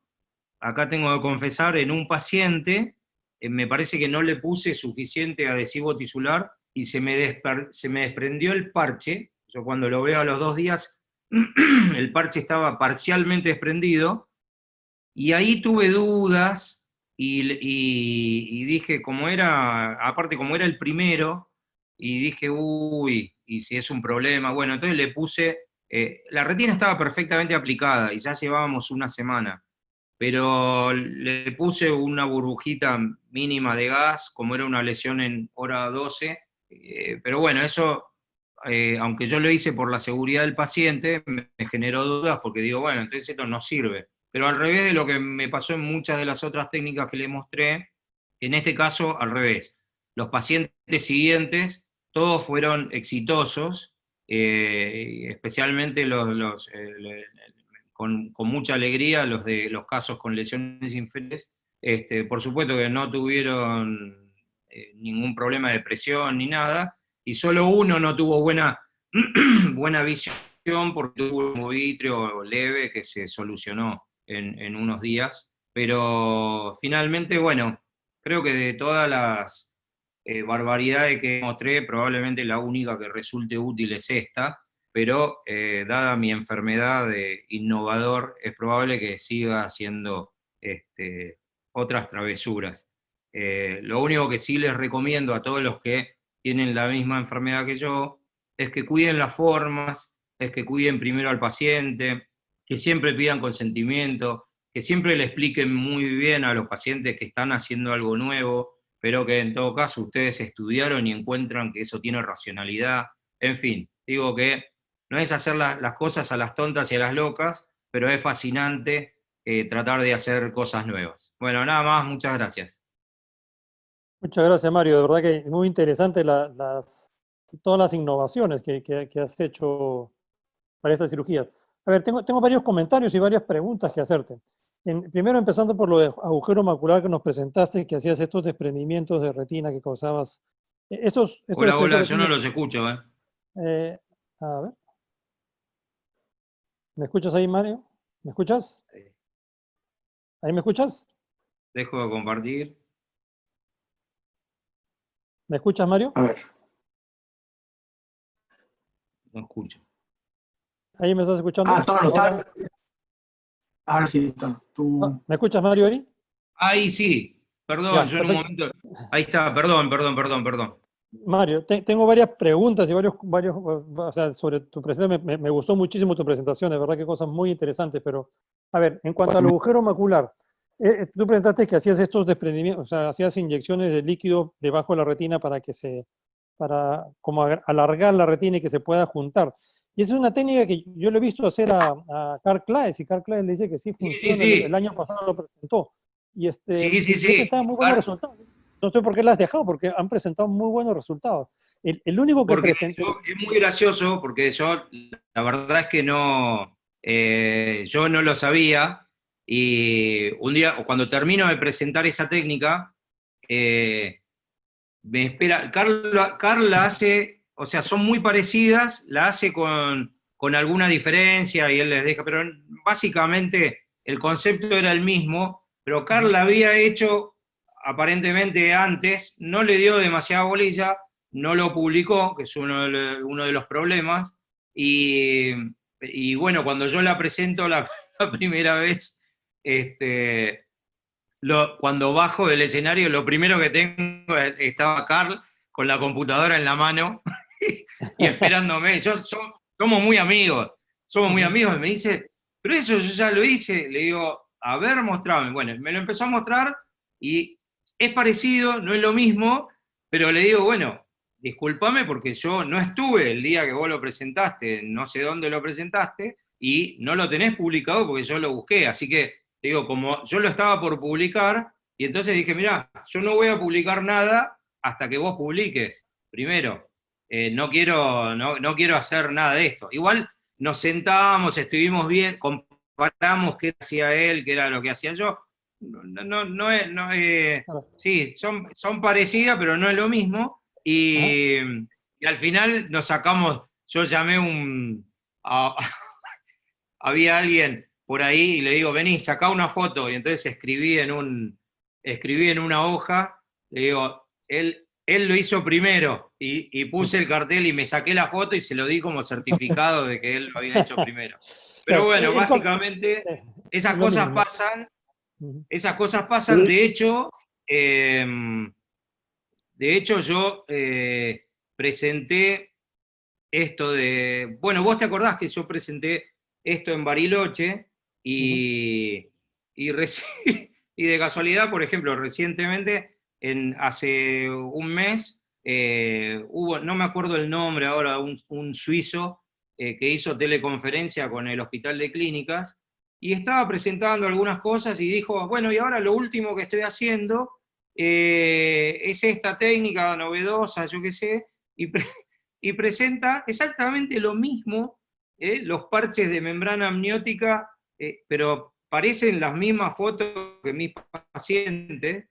acá tengo que confesar, en un paciente, me parece que no le puse suficiente adhesivo tisular, y se me desprendió el parche. Yo cuando lo veo a los 2 días, el parche estaba parcialmente desprendido, y ahí tuve dudas, y dije, aparte como era el primero, y dije, uy, y si es un problema, bueno, entonces le puse, la retina estaba perfectamente aplicada, y ya llevábamos una semana, pero le puse una burbujita mínima de gas, como era una lesión en hora 12, pero bueno, eso, aunque yo lo hice por la seguridad del paciente, me generó dudas porque digo, bueno, entonces esto no sirve. Pero al revés de lo que me pasó en muchas de las otras técnicas que le mostré, en este caso al revés. Los pacientes siguientes, todos fueron exitosos, especialmente con mucha alegría los de los casos con lesiones inferiores. Por supuesto que no tuvieron ningún problema de presión ni nada, y solo uno no tuvo buena visión porque tuvo un vitrio leve que se solucionó en unos días, pero finalmente, bueno, creo que de todas las barbaridades que mostré, probablemente la única que resulte útil es esta, pero dada mi enfermedad de innovador, es probable que siga haciendo otras travesuras. Lo único que sí les recomiendo a todos los que tienen la misma enfermedad que yo, es que cuiden las formas, es que cuiden primero al paciente, que siempre pidan consentimiento, que siempre le expliquen muy bien a los pacientes que están haciendo algo nuevo, pero que en todo caso ustedes estudiaron y encuentran que eso tiene racionalidad. En fin, digo que no es hacer las cosas a las tontas y a las locas, pero es fascinante tratar de hacer cosas nuevas. Bueno, nada más, muchas gracias. Muchas gracias, Mario. De verdad que es muy interesante todas las innovaciones que has hecho para esta cirugía. A ver, tengo varios comentarios y varias preguntas que hacerte. Primero, empezando por lo de agujero macular que nos presentaste, que hacías estos desprendimientos de retina que causabas. Estos Hola, desprendimientos hola, de yo no retina, los escucho, ¿eh? a ver, ¿me escuchas ahí, Mario? ¿Me escuchas? ¿Ahí me escuchas? Dejo de compartir. ¿Me escuchas, Mario? A ver, No escucho. ¿Ahí me estás escuchando? todo no Hola. está. Ahora sí, está. Tú. ¿Me escuchas, Mario, ahí? Ahí sí, perdón, Ya, yo en un perfecto. momento. Ahí está, perdón. Mario, tengo varias preguntas y o sea, sobre tu presentación. Me gustó muchísimo tu presentación, de verdad que cosas muy interesantes, pero, a ver, en cuanto al agujero macular, tú presentaste que hacías estos desprendimientos, o sea, hacías inyecciones de líquido debajo de la retina para como alargar la retina y que se pueda juntar. Y esa es una técnica que yo le he visto hacer a Karl Klaes, y Karl Klaes le dice que sí Sí, sí, funciona, el sí. año pasado lo presentó, y, Sí, sí, y he sí. presentado muy buenos resultados. No sé por qué las has dejado, porque han presentado muy buenos resultados. El único que Porque presenté. es muy gracioso, porque yo, la verdad es que no, yo no lo sabía, y un día, cuando termino de presentar esa técnica, me espera, Carla hace, o sea, son muy parecidas, la hace con alguna diferencia y él les deja, pero básicamente el concepto era el mismo, pero Carla había hecho aparentemente antes, no le dio demasiada bolilla, no lo publicó, que es uno de los problemas, y bueno, cuando yo la presento la primera vez, cuando bajo del escenario, lo primero que tengo, estaba Carl con la computadora en la mano y esperándome. Somos muy amigos, y me dice, pero eso yo ya lo hice. Le digo, a ver, mostrame. Bueno, me lo empezó a mostrar y es parecido, no es lo mismo, pero le digo, bueno, discúlpame porque yo no estuve el día que vos lo presentaste, no sé dónde lo presentaste, y no lo tenés publicado porque yo lo busqué, así que digo, como yo lo estaba por publicar, y entonces dije, mirá, yo no voy a publicar nada hasta que vos publiques, primero. No quiero hacer nada de esto. Igual nos sentábamos, estuvimos bien, comparamos qué hacía él, qué era lo que hacía yo. Sí, son parecidas, pero no es lo mismo. Y al final nos sacamos, yo llamé había alguien por ahí y le digo, vení, sacá una foto, y entonces escribí en una hoja, le digo, él él lo hizo primero, y puse el cartel y me saqué la foto y se lo di como certificado de que él lo había hecho primero. Pero Claro, bueno, básicamente sí, esas es lo cosas mismo. pasan, Ujú, eh, de hecho yo presenté esto de, bueno, vos te acordás que yo presenté esto en Bariloche ujú. y, y, y de casualidad, por ejemplo, recientemente, hace un mes, hubo, no me acuerdo el nombre ahora, un suizo que hizo teleconferencia con el Hospital de Clínicas y estaba presentando algunas cosas y dijo, bueno, y ahora lo último que estoy haciendo es esta técnica novedosa, yo qué sé, y, y presenta exactamente lo mismo, los parches de membrana amniótica, pero parecen las mismas fotos que mis pacientes.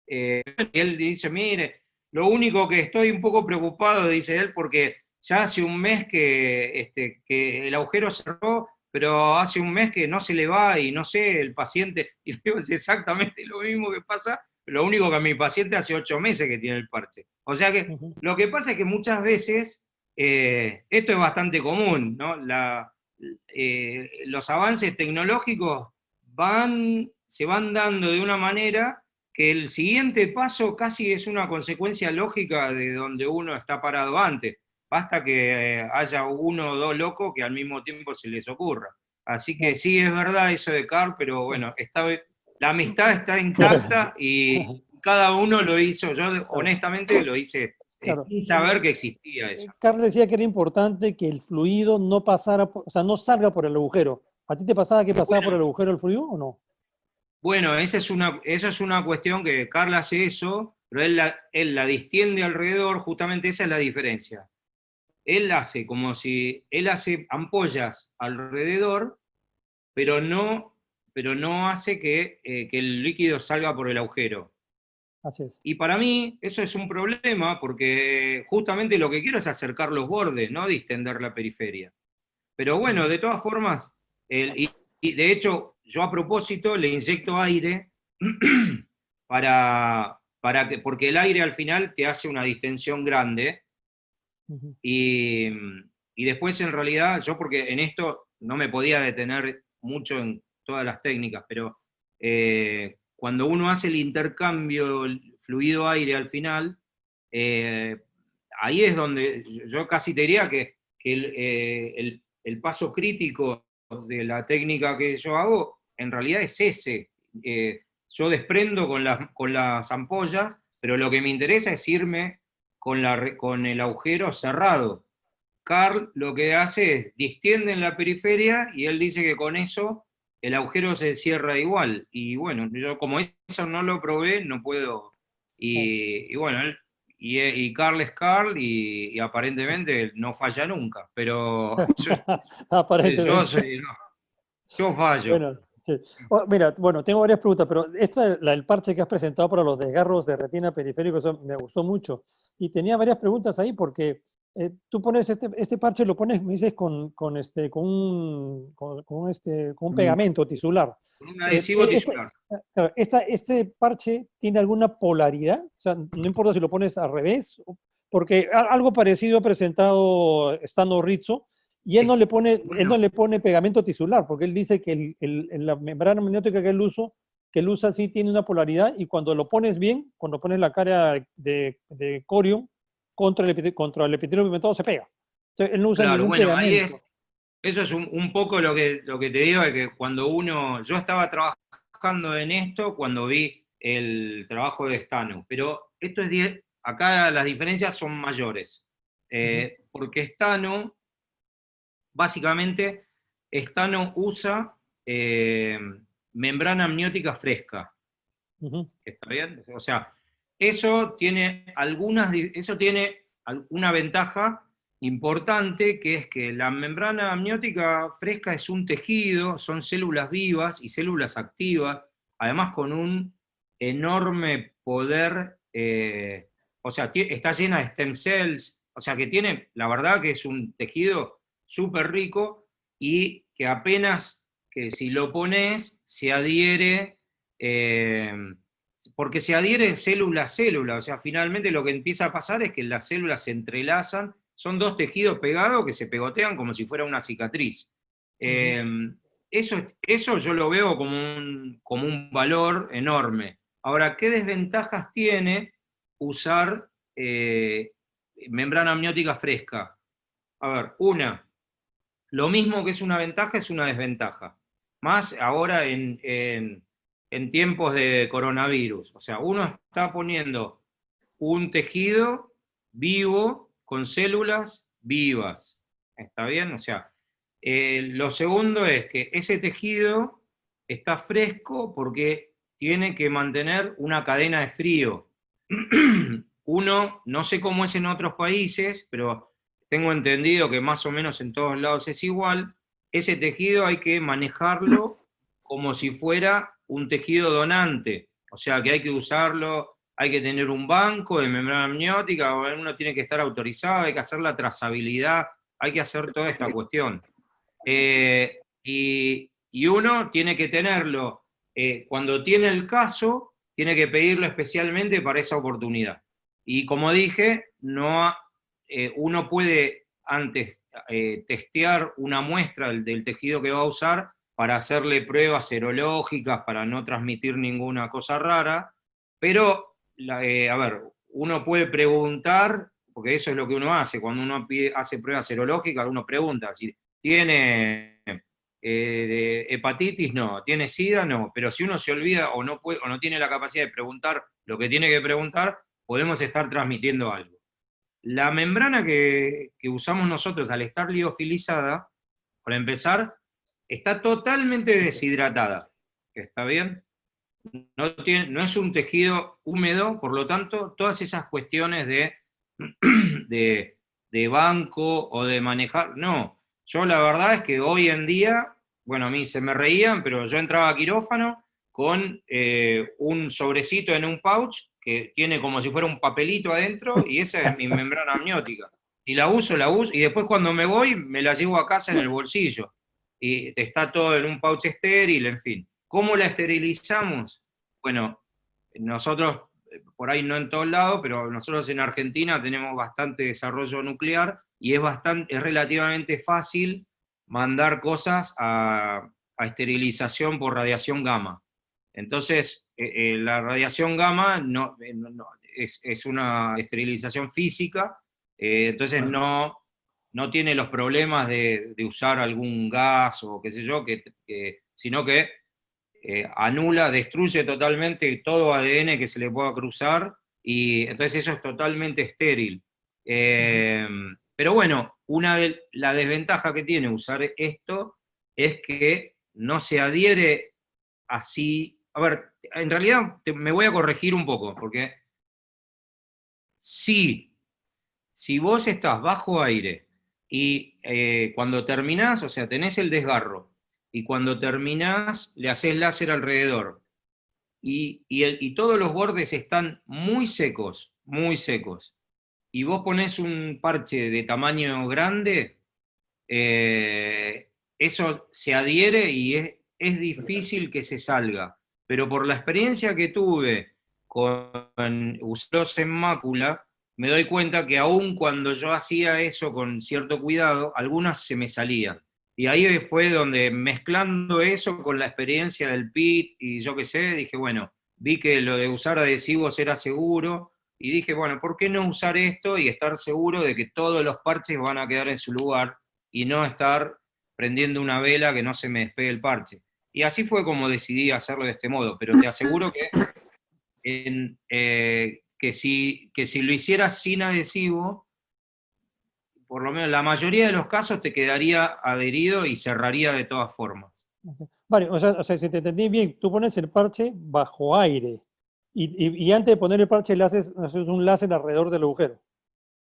Y él dice, mire, lo único que estoy un poco preocupado, dice él, porque ya hace un mes que el agujero cerró, pero hace un mes que no se le va y no sé, el paciente, y le digo, es exactamente lo mismo que pasa, lo único que a mi paciente hace 8 meses que tiene el parche. O sea que Ujú. lo que pasa es que muchas veces, esto es bastante común, ¿no? Los avances tecnológicos se van dando de una manera que el siguiente paso casi es una consecuencia lógica de donde uno está parado antes. Basta que haya uno o dos locos que al mismo tiempo se les ocurra. Así que Claro, sí, es verdad eso de Carl, pero claro. bueno, la amistad está intacta y cada uno lo hizo. Yo Claro, honestamente lo hice claro. sin saber que existía eso. Carl decía que era importante que el fluido no pasara, o sea, no salga por el agujero. ¿A ti te pasaba que pasaba por Bueno, el agujero el fluido o no? Bueno, esa es una cuestión que Carl hace eso, pero él la distiende alrededor, justamente esa es la diferencia. Él hace como si, él hace ampollas alrededor, pero no hace que el líquido salga por el agujero. Así es. Y para mí eso es un problema porque justamente lo que quiero es acercar los bordes, no distender la periferia. Pero bueno, Ujú. de todas formas, y de hecho, yo a propósito le inyecto aire porque el aire al final te hace una distensión grande Ujú. y, y después en realidad, yo porque en esto no me podía detener mucho en todas las técnicas, pero cuando uno hace el intercambio fluido-aire al final, eh, ahí es donde yo casi te diría que el paso crítico de la técnica que yo hago en realidad es ese. Yo desprendo con las ampollas, pero lo que me interesa es irme con el agujero cerrado. Carl lo que hace es distiende en la periferia y él dice que con eso el agujero se cierra igual. Y bueno, yo como eso no lo probé, no puedo. Claro. Y bueno, y Carl es Carl y aparentemente no falla nunca. Pero yo Aparentemente. soy, no, yo fallo. Bueno, sí. Mira, bueno, tengo varias preguntas, pero esta, la del parche que has presentado para los desgarros de retina periférico, eso me gustó mucho. Y tenía varias preguntas ahí porque tú pones este parche, lo pones, me dices, con un Con pegamento tisular. un adhesivo tisular. Claro, ¿este parche tiene alguna polaridad? O sea, no importa si lo pones al revés, porque algo parecido ha presentado Stano Rizzo, y él no Bueno, le pone pegamento tisular, porque él dice que la membrana amniótica que él usa sí tiene una polaridad, y cuando lo pones bien, cuando pones la cara de corium contra el epitelio pigmentado, se pega. Entonces, él no usa claro, ningún bueno, pegamento. eso es un poco lo que te digo, de que yo estaba trabajando en esto cuando vi el trabajo de Stano, pero acá las diferencias son mayores, Ujú, porque básicamente, Stano usa membrana amniótica fresca. ujú, ¿Está bien? O sea, eso tiene una ventaja importante, que es que la membrana amniótica fresca es un tejido, son células vivas y células activas, además con un enorme poder, o sea, está llena de stem cells, o sea que tiene, la verdad que es un tejido súper rico y que apenas que si lo pones se adhiere. porque se adhieren célula a célula, o sea, finalmente lo que empieza a pasar es que las células se entrelazan, son dos tejidos pegados que se pegotean como si fuera una cicatriz. Eso yo lo veo como un valor enorme. Ahora, ¿qué desventajas tiene usar membrana amniótica fresca? A ver, lo mismo que es una ventaja es una desventaja. Más ahora en tiempos de coronavirus. O sea, uno está poniendo un tejido vivo con células vivas. ¿Está bien? O sea, lo segundo es que ese tejido está fresco porque tiene que mantener una cadena de frío. Uno, no sé cómo es en otros países, pero tengo entendido que más o menos en todos lados es igual. Ese tejido hay que manejarlo como si fuera un tejido donante. O sea, que hay que usarlo, hay que tener un banco de membrana amniótica, uno tiene que estar autorizado, hay que hacer la trazabilidad, hay que hacer toda esta cuestión. Y uno tiene que tenerlo, cuando tiene el caso, tiene que pedirlo especialmente para esa oportunidad. Y como dije, uno puede antes testear una muestra del tejido que va a usar para hacerle pruebas serológicas, para no transmitir ninguna cosa rara, pero, a ver, uno puede preguntar, porque eso es lo que uno hace, cuando uno hace pruebas serológicas, uno pregunta si tiene hepatitis, no, tiene SIDA, no, pero si uno se olvida o no tiene la capacidad de preguntar lo que tiene que preguntar, podemos estar transmitiendo algo. La membrana que usamos nosotros al estar liofilizada, para empezar, está totalmente deshidratada. ¿Está bien? No es un tejido húmedo, por lo tanto, todas esas cuestiones de banco o de manejar, no. Yo la verdad es que hoy en día, bueno, a mí se me reían, pero yo entraba a quirófano con un sobrecito en un pouch que tiene como si fuera un papelito adentro, y esa es mi membrana amniótica. Y la uso, y después cuando me voy, me la llevo a casa en el bolsillo. Y está todo en un pouch estéril, en fin. ¿Cómo la esterilizamos? Bueno, nosotros, por ahí no en todos lados, pero nosotros en Argentina tenemos bastante desarrollo nuclear, y es relativamente fácil mandar cosas a esterilización por radiación gamma. Entonces, la radiación gamma es una esterilización física, entonces no tiene los problemas de usar algún gas o qué sé yo, sino que anula, destruye totalmente todo ADN que se le pueda cruzar, y entonces eso es totalmente estéril. Pero bueno, la desventaja que tiene usar esto es que no se adhiere así. A ver, en realidad me voy a corregir un poco, porque si vos estás bajo aire y cuando terminás, o sea, tenés el desgarro, y cuando terminás le haces láser alrededor, y todos los bordes están muy secos, y vos ponés un parche de tamaño grande, eso se adhiere y es difícil que se salga. Pero por la experiencia que tuve con usos en mácula, me doy cuenta que aún cuando yo hacía eso con cierto cuidado, algunas se me salían. Y ahí fue donde, mezclando eso con la experiencia del PIT y yo qué sé, dije, bueno, vi que lo de usar adhesivos era seguro, y dije, bueno, ¿por qué no usar esto y estar seguro de que todos los parches van a quedar en su lugar, y no estar prendiendo una vela que no se me despegue el parche? Y así fue como decidí hacerlo de este modo, pero te aseguro que si lo hicieras sin adhesivo, por lo menos la mayoría de los casos te quedaría adherido y cerraría de todas formas. Vale, o sea, si te entendí bien, tú pones el parche bajo aire, y antes de poner el parche le haces un láser alrededor del agujero.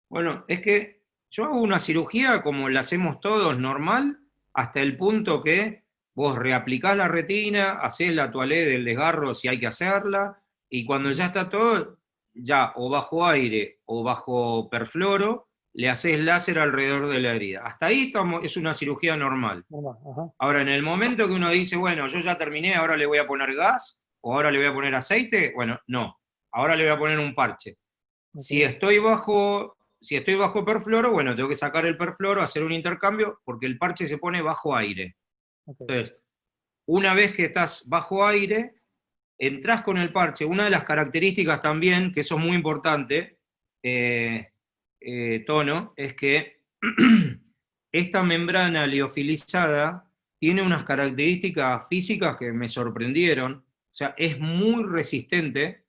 Bueno, es que yo hago una cirugía como la hacemos todos, normal, hasta el punto que vos reaplicás la retina, hacés la toalé del desgarro si hay que hacerla, y cuando ya está todo, ya o bajo aire o bajo perfluoro, le hacés láser alrededor de la herida. Hasta ahí es una cirugía normal. Ajá. Ahora, en el momento que uno dice, bueno, yo ya terminé, ahora le voy a poner gas, o ahora le voy a poner aceite, bueno, no, ahora le voy a poner un parche. Ok. Si estoy bajo perfluoro, bueno, tengo que sacar el perfluoro, hacer un intercambio, porque el parche se pone bajo aire. Ok. Entonces, una vez que estás bajo aire, entras con el parche. Una de las características también, que eso es muy importante, Tono, es que esta membrana liofilizada tiene unas características físicas que me sorprendieron. O sea, es muy resistente,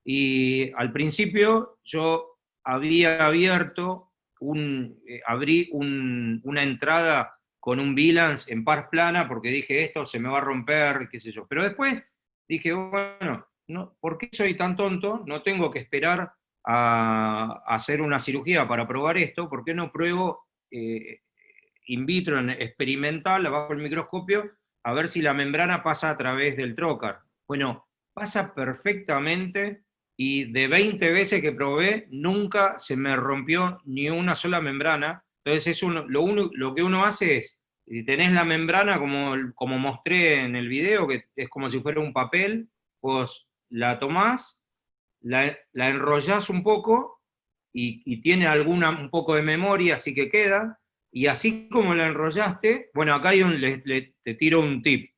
y al principio yo había abierto, abrí una entrada con un Bilance en par plana, porque dije, esto se me va a romper, qué sé yo. Pero después dije, bueno, no, ¿por qué soy tan tonto? No tengo que esperar a hacer una cirugía para probar esto. ¿Por qué no pruebo in vitro, experimental, bajo el microscopio, a ver si la membrana pasa a través del trocar? Bueno, pasa perfectamente, y de 20 veces que probé, nunca se me rompió ni una sola membrana. Entonces lo que uno hace es, si tenés la membrana como mostré en el video, que es como si fuera un papel, vos la tomás, la enrollás un poco, y tiene un poco de memoria, así que queda, y así como la enrollaste, bueno, acá te tiro un tip.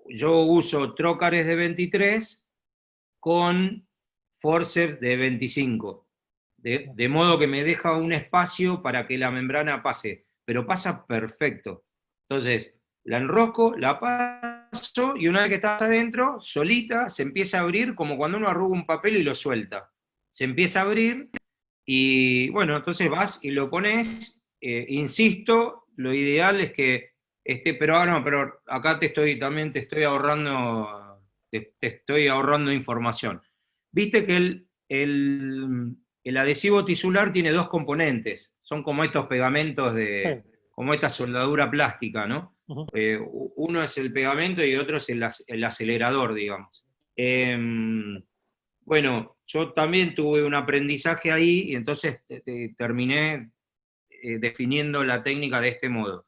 Yo uso trócares de 23 con forceps de 25, de modo que me deja un espacio para que la membrana pase, pero pasa perfecto. Entonces, la enrosco, la paso, y una vez que estás adentro, solita se empieza a abrir, como cuando uno arruga un papel y lo suelta. Se empieza a abrir, y bueno, entonces vas y lo pones. Insisto, lo ideal es que pero ahora no, pero acá también te estoy ahorrando, te estoy ahorrando información. Viste que el adhesivo tisular tiene dos componentes, son como estos pegamentos Sí. como esta soldadura plástica, ¿no? Ujú. Uno es el pegamento y otro es el acelerador, digamos. Bueno, yo también tuve un aprendizaje ahí, y entonces terminé definiendo la técnica de este modo.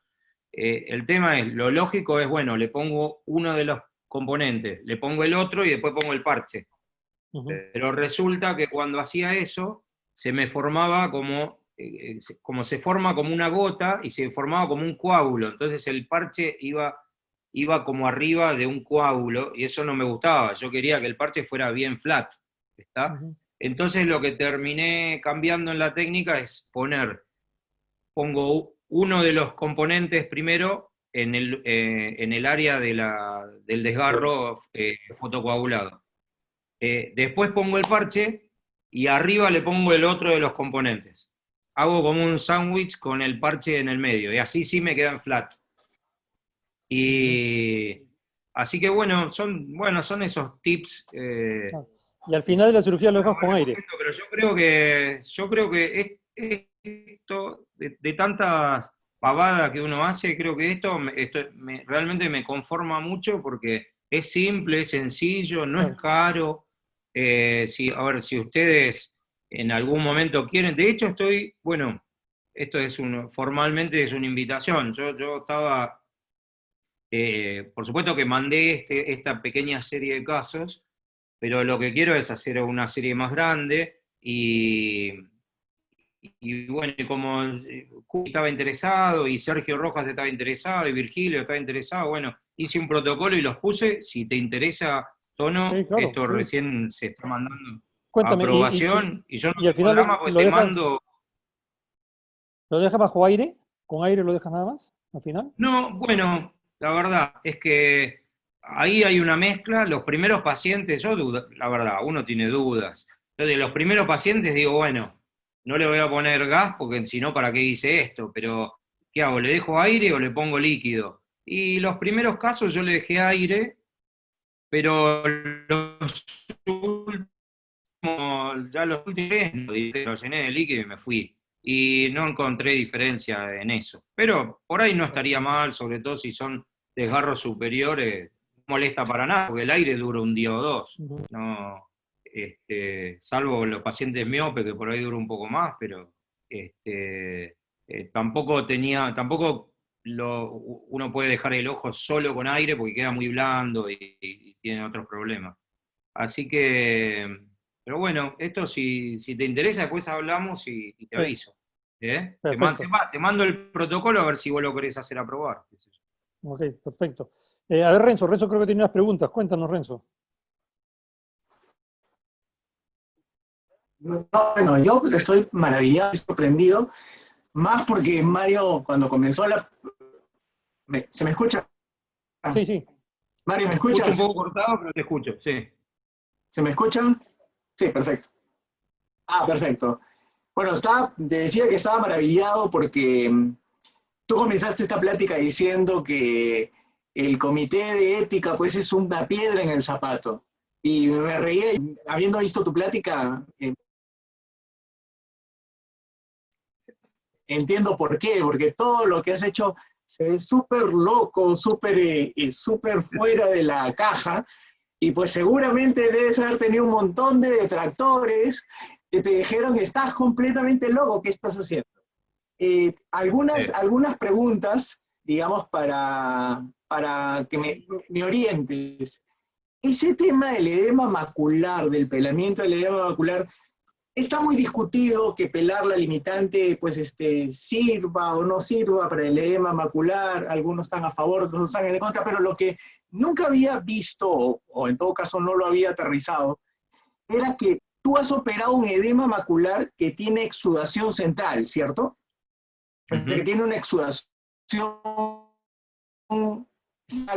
El tema es, lo lógico es, bueno, le pongo uno de los componentes, le pongo el otro y después pongo el parche. Ujú. Pero resulta que cuando hacía eso, se me formaba como se forma como una gota, y se formaba como un coágulo. Entonces el parche iba como arriba de un coágulo, y eso no me gustaba. Yo quería que el parche fuera bien flat, ¿está? Ujú. Entonces lo que terminé cambiando en la técnica es pongo uno de los componentes primero en el área del desgarro fotocoagulado. Después pongo el parche, y arriba le pongo el otro de los componentes. Hago como un sándwich con el parche en el medio, y así sí me quedan flat. Ujú. Y así que bueno, son esos tips. Ah. Y al final de la cirugía lo dejas con aire. Pero yo creo que esto, de tantas pavadas que uno hace, creo que esto realmente me conforma mucho, porque es simple, es sencillo, no es Claro. caro. A ver, si ustedes en algún momento quieren, de hecho bueno, esto formalmente es una invitación. Yo estaba, por supuesto que mandé esta pequeña serie de casos, pero lo que quiero es hacer una serie más grande, y bueno, y como Cuy estaba interesado, y Sergio Rojas estaba interesado, y Virgilio estaba interesado, bueno, hice un protocolo y los puse. Si te interesa, Sí, Tono, claro, esto sí. recién se está mandando a Cuéntame, aprobación, y yo no y al tengo final drama, porque lo te dejas, mando. lo dejas bajo aire? ¿Con aire lo dejas nada más? Al final. No, bueno, la verdad es que ahí hay una mezcla. Los primeros pacientes, la verdad, uno tiene dudas. Yo de los primeros pacientes digo, bueno, no le voy a poner gas, porque si no, ¿para qué hice esto? Pero, ¿qué hago? ¿Le dejo aire o le pongo líquido? Y los primeros casos yo le dejé aire, pero los últimos tres lo llené de líquido y me fui. Y no encontré diferencia en eso. Pero por ahí no estaría mal, sobre todo si son desgarros superiores, no molesta para nada, porque el aire dura un día o dos. Ujú. No, salvo los pacientes miopes, que por ahí dura un poco más, pero tampoco uno puede dejar el ojo solo con aire porque queda muy blando y tiene otros problemas. Así que, pero bueno, esto si te interesa, después hablamos y te Sí, aviso. ¿Eh? perfecto. Te mando el protocolo a ver si vos lo querés hacer aprobar. Qué sé yo. Ok, perfecto. A ver, Renzo creo que tiene unas preguntas. Cuéntanos, Renzo. No, bueno, yo estoy maravillado y sorprendido, más porque Mario, cuando comenzó ¿se me escucha? Sí, sí. Mario, ¿me Escucho un escuchas? poco cortado, pero te escucho, sí. ¿Se me escuchan? Sí, perfecto. Ah, perfecto. Bueno, te decía que estaba maravillado porque tú comenzaste esta plática diciendo que el comité de ética pues es una piedra en el zapato. Y me reía, habiendo visto tu plática, entiendo por qué, porque todo lo que has hecho se ve súper loco, súper fuera de la caja, y pues seguramente debes haber tenido un montón de detractores que te dijeron, estás completamente loco, ¿qué estás haciendo? Sí. Algunas preguntas, digamos, para que me orientes. Ese tema del edema macular, del pelamiento del edema macular, está muy discutido que pelar la limitante pues, sirva o no sirva para el edema macular, algunos están a favor, otros están en contra, pero lo que nunca había visto, o en todo caso no lo había aterrizado, era que tú has operado un edema macular que tiene exudación central, ¿cierto? O sea, que Ujú. tiene una exudación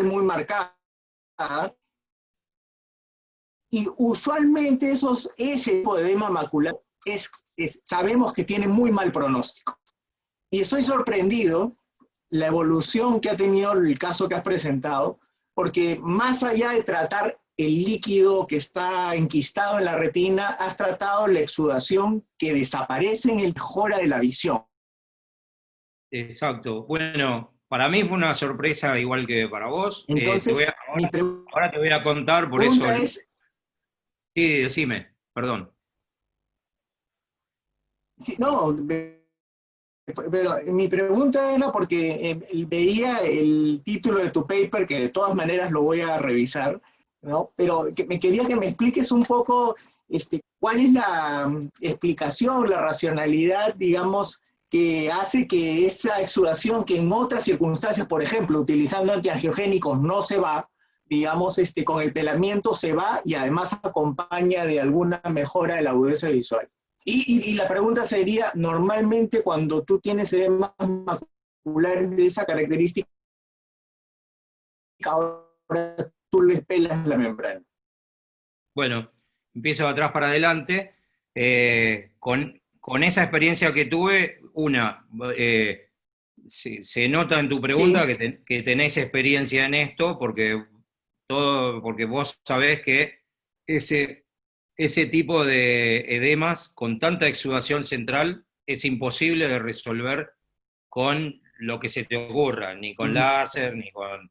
muy marcada, y usualmente ese tipo de edema macular sabemos que tiene muy mal pronóstico. Y estoy sorprendido la evolución que ha tenido el caso que has presentado, porque más allá de tratar el líquido que está enquistado en la retina, has tratado la exudación que desaparece en el mejora de la visión. Exacto. Bueno, para mí fue una sorpresa igual que para vos. Entonces, mi Ahora te voy a contar, por eso. pregunta es, Sí, decime, perdón. si, no, pero mi pregunta era porque veía el título de tu paper, que de todas maneras lo voy a revisar, ¿no? Pero me quería que me expliques un poco cuál es la explicación, la racionalidad, digamos, que hace que esa exudación que en otras circunstancias, por ejemplo, utilizando antiangiogénicos no se va, digamos, con el pelamiento se va y además acompaña de alguna mejora de la agudeza visual. Y la pregunta sería, normalmente cuando tú tienes edemas maculares de esa característica, ahora tú le pelas la membrana. Bueno, empiezo de atrás para adelante. Con esa experiencia que tuve, se nota en tu pregunta Sí, que tenés experiencia en esto, porque vos sabés que ese tipo de edemas con tanta exudación central es imposible de resolver con lo que se te ocurra, ni con láser, ni con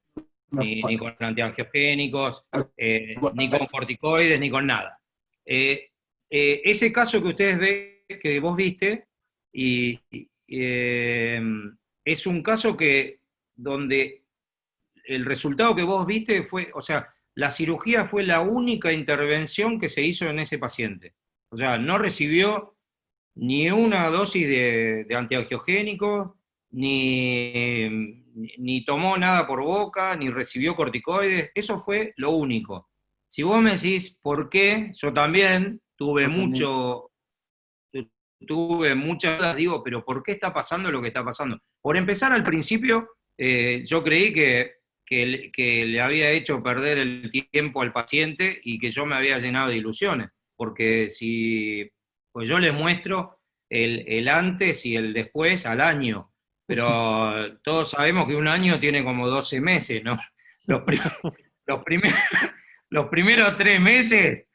antiangiogénicos, ni con corticoides, ni con nada. Ese caso que que vos viste, y, eh, es un caso donde el resultado que vos viste fue, o sea, la cirugía fue la única intervención que se hizo en ese paciente. O sea, no recibió ni una dosis de antiangiogénico, ni tomó nada por boca, ni recibió corticoides, eso fue lo único. Si vos me decís por qué, yo también tuve muchas dudas, digo, pero ¿por qué está pasando lo que está pasando? Por empezar, al principio, yo creí que le había hecho perder el tiempo al paciente y que yo me había llenado de ilusiones, porque pues yo les muestro el antes y el después al año, pero todos sabemos que un año tiene como 12 meses, ¿no? Los, prim- los, primeros, los primeros 3 meses,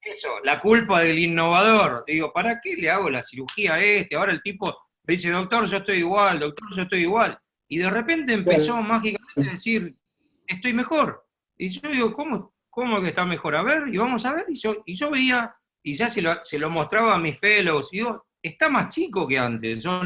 eso, la culpa del innovador. Digo, ¿para qué le hago la cirugía a este? Ahora el tipo me dice, doctor, yo estoy igual, doctor, yo estoy igual. Y de repente empezó mágicamente a decir, estoy mejor. Y yo digo, ¿cómo que está mejor? A ver, y vamos a ver. Y yo veía, y ya se lo mostraba a mis fellows, y digo, está más chico que antes. Yo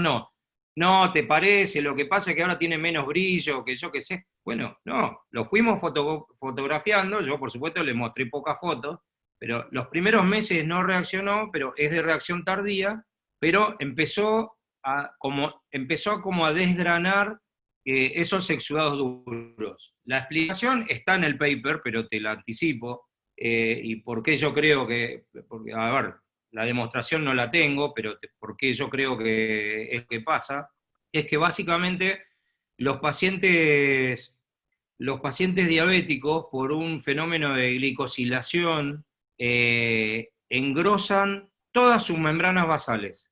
no, ¿te parece? Lo que pasa es que ahora tiene menos brillo, que yo qué sé. Bueno, no, lo fuimos fotografiando, yo por supuesto le mostré pocas fotos, pero los primeros meses no reaccionó, pero es de reacción tardía, pero empezó a como a desgranar esos exudados duros. La explicación está en el paper, pero te la anticipo, y por qué yo creo porque, a ver, la demostración no la tengo, pero por qué yo creo que es que pasa, es que básicamente los pacientes, los pacientes diabéticos, por un fenómeno de glicosilación, engrosan todas sus membranas basales.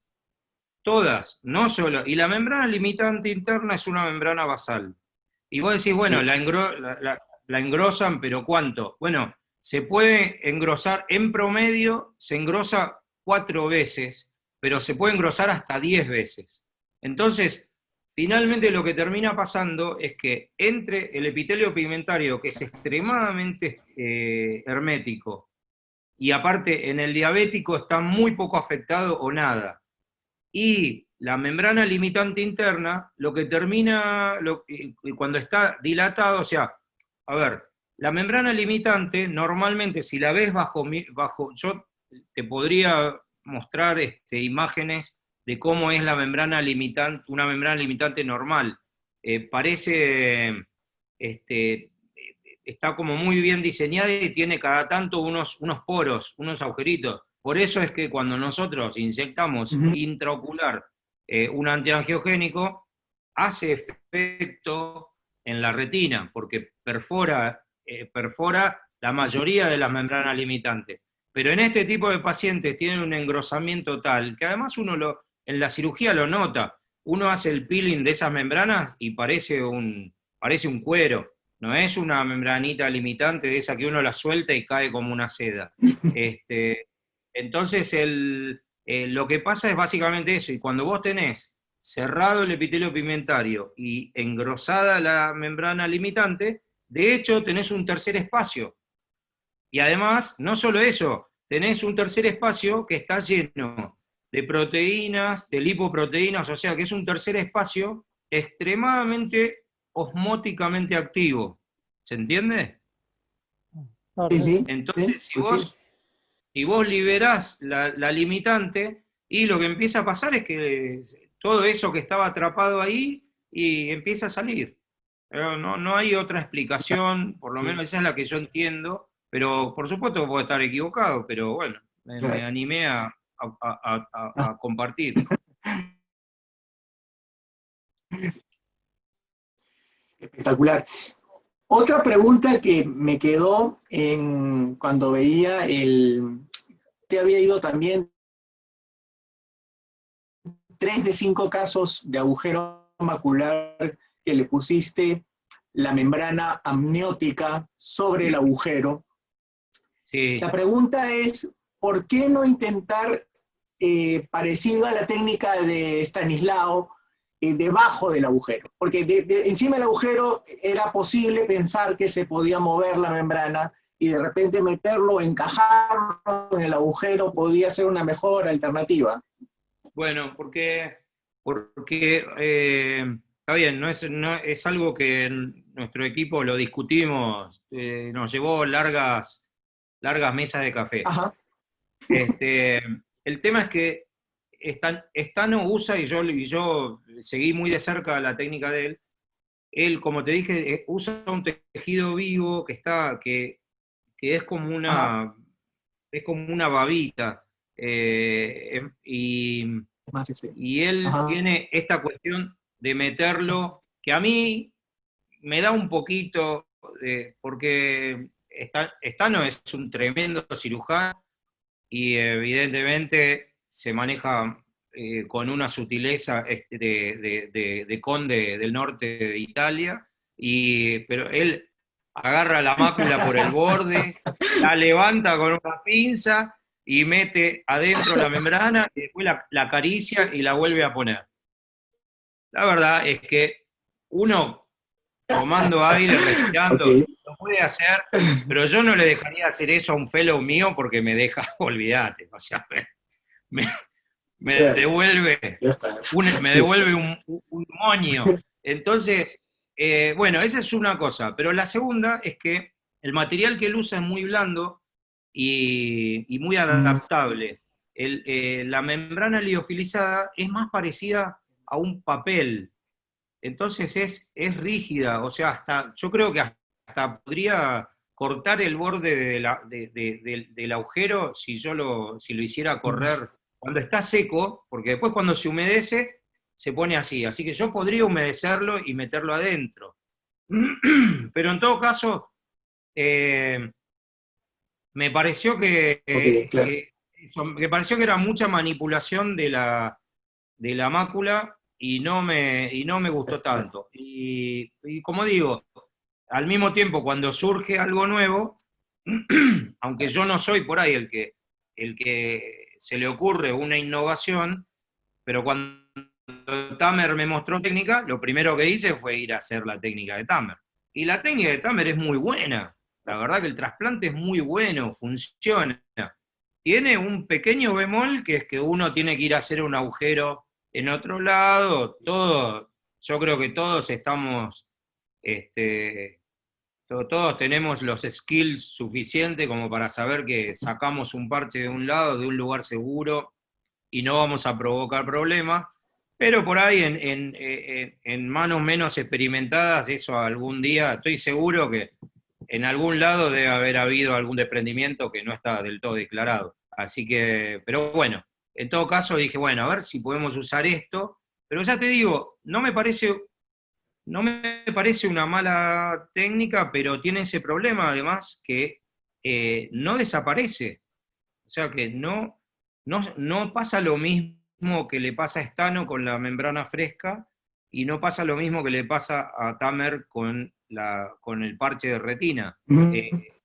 Todas, no solo. Y la membrana limitante interna es una membrana basal. Y vos decís, bueno, la engrosan, pero ¿cuánto? Bueno, se puede engrosar, en promedio se engrosa 4 veces, pero se puede engrosar hasta 10 veces. Entonces, finalmente lo que termina pasando es que entre el epitelio pigmentario, que es extremadamente hermético, y aparte en el diabético está muy poco afectado o nada, y la membrana limitante interna, lo que termina, cuando está dilatado, o sea, a ver, la membrana limitante, normalmente, si la ves yo te podría mostrar imágenes de cómo es la membrana limitante, una membrana limitante normal. Está como muy bien diseñada y tiene cada tanto unos poros, unos agujeritos. Por eso es que cuando nosotros inyectamos intraocular un antiangiogénico, hace efecto en la retina, porque perfora la mayoría de las membranas limitantes. Pero en este tipo de pacientes tienen un engrosamiento tal, que además en la cirugía lo nota. Uno hace el peeling de esas membranas y parece un cuero. No es una membranita limitante de esa que uno la suelta y cae como una seda. Entonces, lo que pasa es básicamente eso, y cuando vos tenés cerrado el epitelio pigmentario y engrosada la membrana limitante, de hecho tenés un tercer espacio. Y además, no solo eso, tenés un tercer espacio que está lleno de proteínas, de lipoproteínas, o sea que es un tercer espacio extremadamente osmóticamente activo. ¿Se entiende? Sí, sí. Entonces, Sí, si vos liberás la limitante, y lo que empieza a pasar es que todo eso que estaba atrapado ahí y empieza a salir. Pero no hay otra explicación, por lo menos esa es la que yo entiendo, pero por supuesto puedo estar equivocado, pero bueno, me animé a compartir. espectacular. Otra pregunta que me quedó cuando veía te había ido también 3 de 5 casos de agujero macular que le pusiste la membrana amniótica sobre el agujero. Sí. La pregunta es, ¿por qué no intentar, parecido a la técnica de Stanislao, debajo del agujero? Porque encima del agujero era posible pensar que se podía mover la membrana y de repente meterlo, encajarlo en el agujero podía ser una mejor alternativa. Bueno, porque está bien, no es algo que en nuestro equipo lo discutimos, nos llevó largas mesas de café. Ajá. El tema es que Stano usa, y yo seguí muy de cerca la técnica de él, como te dije, usa un tejido vivo que es como una babita, y él tiene esta cuestión de meterlo, que a mí me da un poquito, porque Stano es un tremendo cirujano, y evidentemente se maneja con una sutileza de conde del norte de Italia, pero él agarra la mácula por el borde, la levanta con una pinza y mete adentro la membrana, y después la acaricia y la vuelve a poner. La verdad es que uno, tomando aire, respirando, lo puede hacer, pero yo no le dejaría hacer eso a un fellow mío porque me deja, olvídate, o sea, me devuelve me devuelve un moño. Entonces, bueno, esa es una cosa. Pero la segunda es que el material que él usa es muy blando y muy adaptable. La membrana liofilizada es más parecida a un papel. Entonces es rígida, o sea, yo creo que hasta podría cortar el borde del agujero si si lo hiciera correr cuando está seco, porque después cuando se humedece se pone así. Así que yo podría humedecerlo y meterlo adentro. Pero en todo caso, me pareció Ok, claro. me pareció que era mucha manipulación de la mácula y no me gustó tanto. Y como digo, al mismo tiempo, cuando surge algo nuevo, aunque yo no soy por ahí el que se le ocurre una innovación, pero cuando Tamer me mostró técnica, lo primero que hice fue ir a hacer la técnica de Tamer. Y la técnica de Tamer es muy buena. La verdad que el trasplante es muy bueno, funciona. Tiene un pequeño bemol, que es que uno tiene que ir a hacer un agujero en otro lado. Yo creo que todos estamos, todos tenemos los skills suficientes como para saber que sacamos un parche de un lado, de un lugar seguro, y no vamos a provocar problemas, pero por ahí en manos menos experimentadas, eso algún día, estoy seguro que en algún lado debe haber habido algún desprendimiento que no está del todo declarado. Así que, pero bueno, en todo caso dije, bueno, a ver si podemos usar esto, pero ya te digo, no me parece una mala técnica, pero tiene ese problema además que no desaparece. O sea que no pasa lo mismo que le pasa a Stano con la membrana fresca, y no pasa lo mismo que le pasa a Tamer con el parche de retina.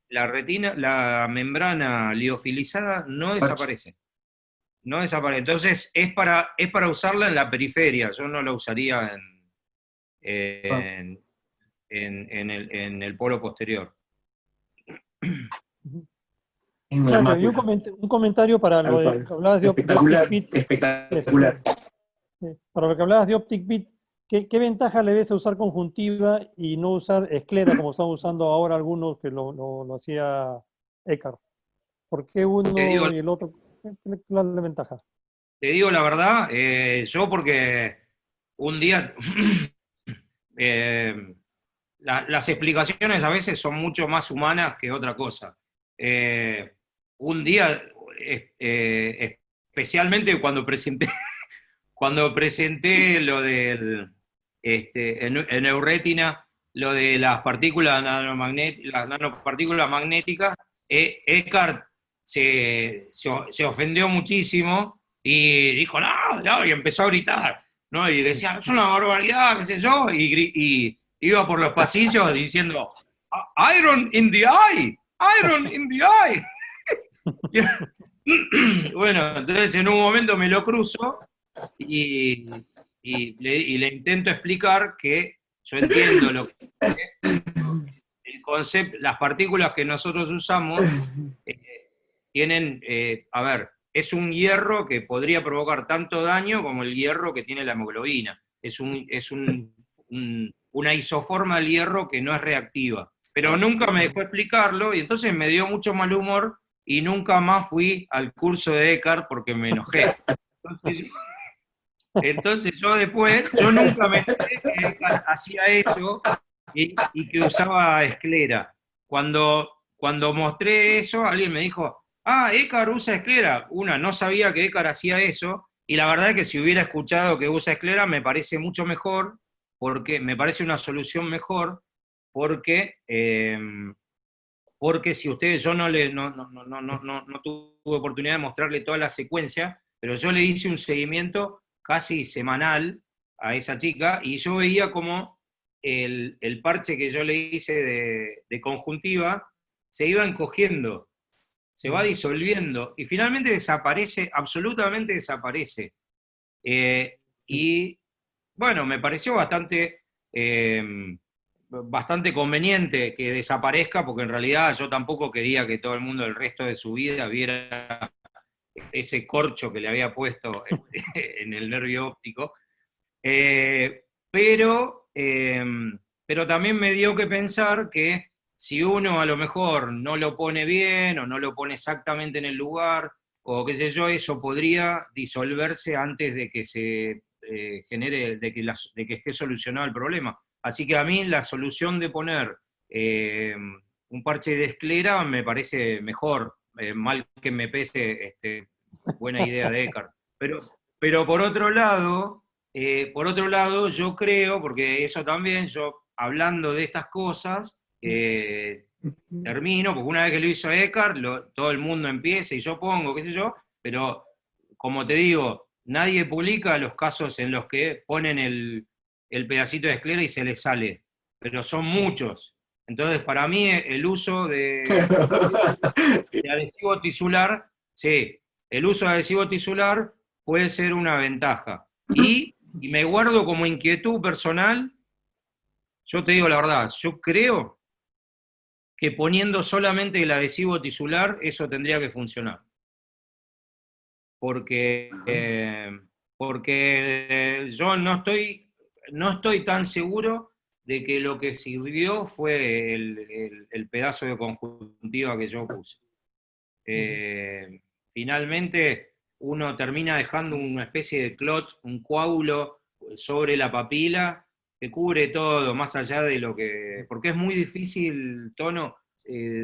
La membrana liofilizada no desaparece. No desaparece. Entonces es para usarla en la periferia. Yo no la usaría en el polo posterior. Claro, y un comentario para lo de que hablabas de Espectacular, Optic Bit. espectacular. Para lo que hablabas de Optic Bit, ¿qué ventaja le ves a usar conjuntiva y no usar esclera como están usando ahora algunos que lo hacía Eckhart? ¿Por qué uno y el otro? ¿Cuál es la ventaja? Te digo la verdad, yo porque un día las explicaciones a veces son mucho más humanas que otra cosa. Un día, especialmente cuando presenté lo del, en Euretina, lo de las partículas las nanopartículas magnéticas, Eckhart se ofendió muchísimo y dijo, no, no, y empezó a gritar, ¿no? Y decía, es una barbaridad, qué sé yo, y iba por los pasillos diciendo, iron in the eye, iron in the eye. Bueno, entonces en un momento me lo cruzo y le intento explicar que yo entiendo el concepto, las partículas que nosotros usamos tienen, a ver, es un hierro que podría provocar tanto daño como el hierro que tiene la hemoglobina. Es una isoforma del hierro que no es reactiva. Pero nunca me dejó explicarlo y entonces me dio mucho mal humor y nunca más fui al curso de Eckhart porque me enojé. Entonces yo nunca me enteré que Eckhart hacía eso y que usaba esclera. Cuando mostré eso, alguien me dijo, Eckhart usa esclera. No sabía que Eckhart hacía eso, y la verdad es que si hubiera escuchado que usa esclera me parece mucho mejor, porque me parece una solución mejor, porque si ustedes, yo no tuve oportunidad de mostrarle toda la secuencia, pero yo le hice un seguimiento casi semanal a esa chica, y yo veía como el parche que yo le hice de conjuntiva se iba encogiendo, se va disolviendo, y finalmente desaparece, absolutamente desaparece. Y bueno, me pareció bastante conveniente que desaparezca, porque en realidad yo tampoco quería que todo el mundo el resto de su vida viera ese corcho que le había puesto en el nervio óptico. Pero también me dio que pensar que si uno a lo mejor no lo pone bien o no lo pone exactamente en el lugar, o qué sé yo, eso podría disolverse antes de que se genere, de que esté solucionado el problema. Así que a mí la solución de poner un parche de esclera me parece mejor, mal que me pese, buena idea de Eckhart. Pero por otro lado, yo creo, porque eso también, yo hablando de estas cosas, termino, porque una vez que lo hizo Eckhart, todo el mundo empieza y yo pongo, qué sé yo, pero como te digo, nadie publica los casos en los que ponen el pedacito de esclera y se les sale, pero son muchos. Entonces, para mí, el uso de adhesivo tisular, sí, el uso de adhesivo tisular puede ser una ventaja. Y me guardo como inquietud personal, yo te digo la verdad, yo creo que poniendo solamente el adhesivo tisular, eso tendría que funcionar. Porque yo no estoy tan seguro de que lo que sirvió fue el pedazo de conjuntiva que yo puse. Finalmente, uno termina dejando una especie de clot, un coágulo sobre la papila, que cubre todo, más allá de lo que... Porque es muy difícil, Tono,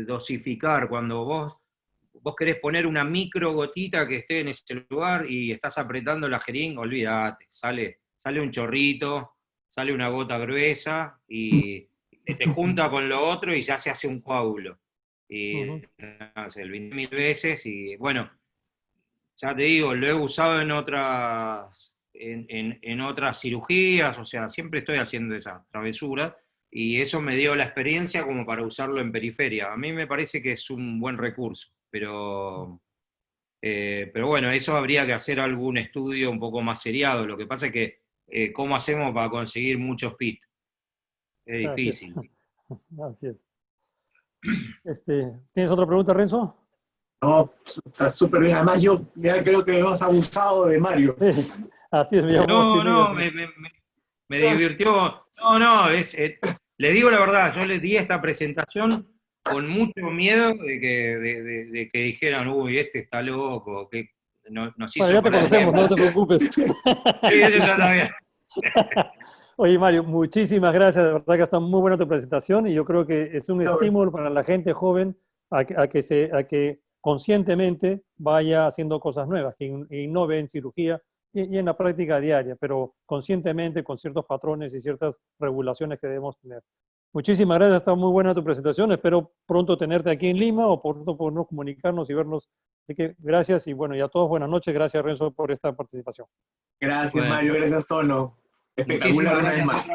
dosificar. Cuando vos querés poner una micro gotita que esté en ese lugar y estás apretando la jeringa, olvídate, sale un chorrito, sale una gota gruesa y se te junta con lo otro y ya se hace un coágulo. Y no sé, 20.000 veces, y bueno, ya te digo, lo he usado en otras cirugías, o sea, siempre estoy haciendo esas travesuras, y eso me dio la experiencia como para usarlo en periferia. A mí me parece que es un buen recurso, pero bueno, eso habría que hacer algún estudio un poco más seriado. Lo que pasa es que, ¿cómo hacemos para conseguir muchos PIT? Es difícil. Así es. ¿Tienes otra pregunta, Renzo? No, está súper bien. Además, yo ya creo que hemos abusado de Mario. Sí, así es, me llamo No, me divirtió. No, les digo la verdad, yo les di esta presentación con mucho miedo de que dijeran, uy, este está loco, que nos hizo... Bueno, ya te conocemos, no te preocupes. Sí, eso ya está bien. Oye, Mario, muchísimas gracias, de verdad que está muy buena tu presentación y yo creo que es un estímulo para la gente joven a que conscientemente vaya haciendo cosas nuevas, que innove en cirugía y en la práctica diaria, pero conscientemente con ciertos patrones y ciertas regulaciones que debemos tener. Muchísimas gracias, está muy buena tu presentación, espero pronto tenerte aquí en Lima o pronto podernos comunicarnos y vernos. Así que gracias y bueno, y a todos buenas noches, gracias Renzo por esta participación. Gracias, Bueno. Mario, gracias, Tono. Espectacular una vez más.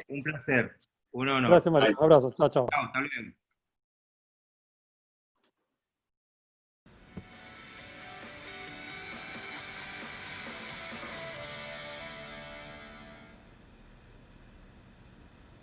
Un placer. Un honor. Gracias Mario, un abrazo, chao, chao. Chao, hasta luego.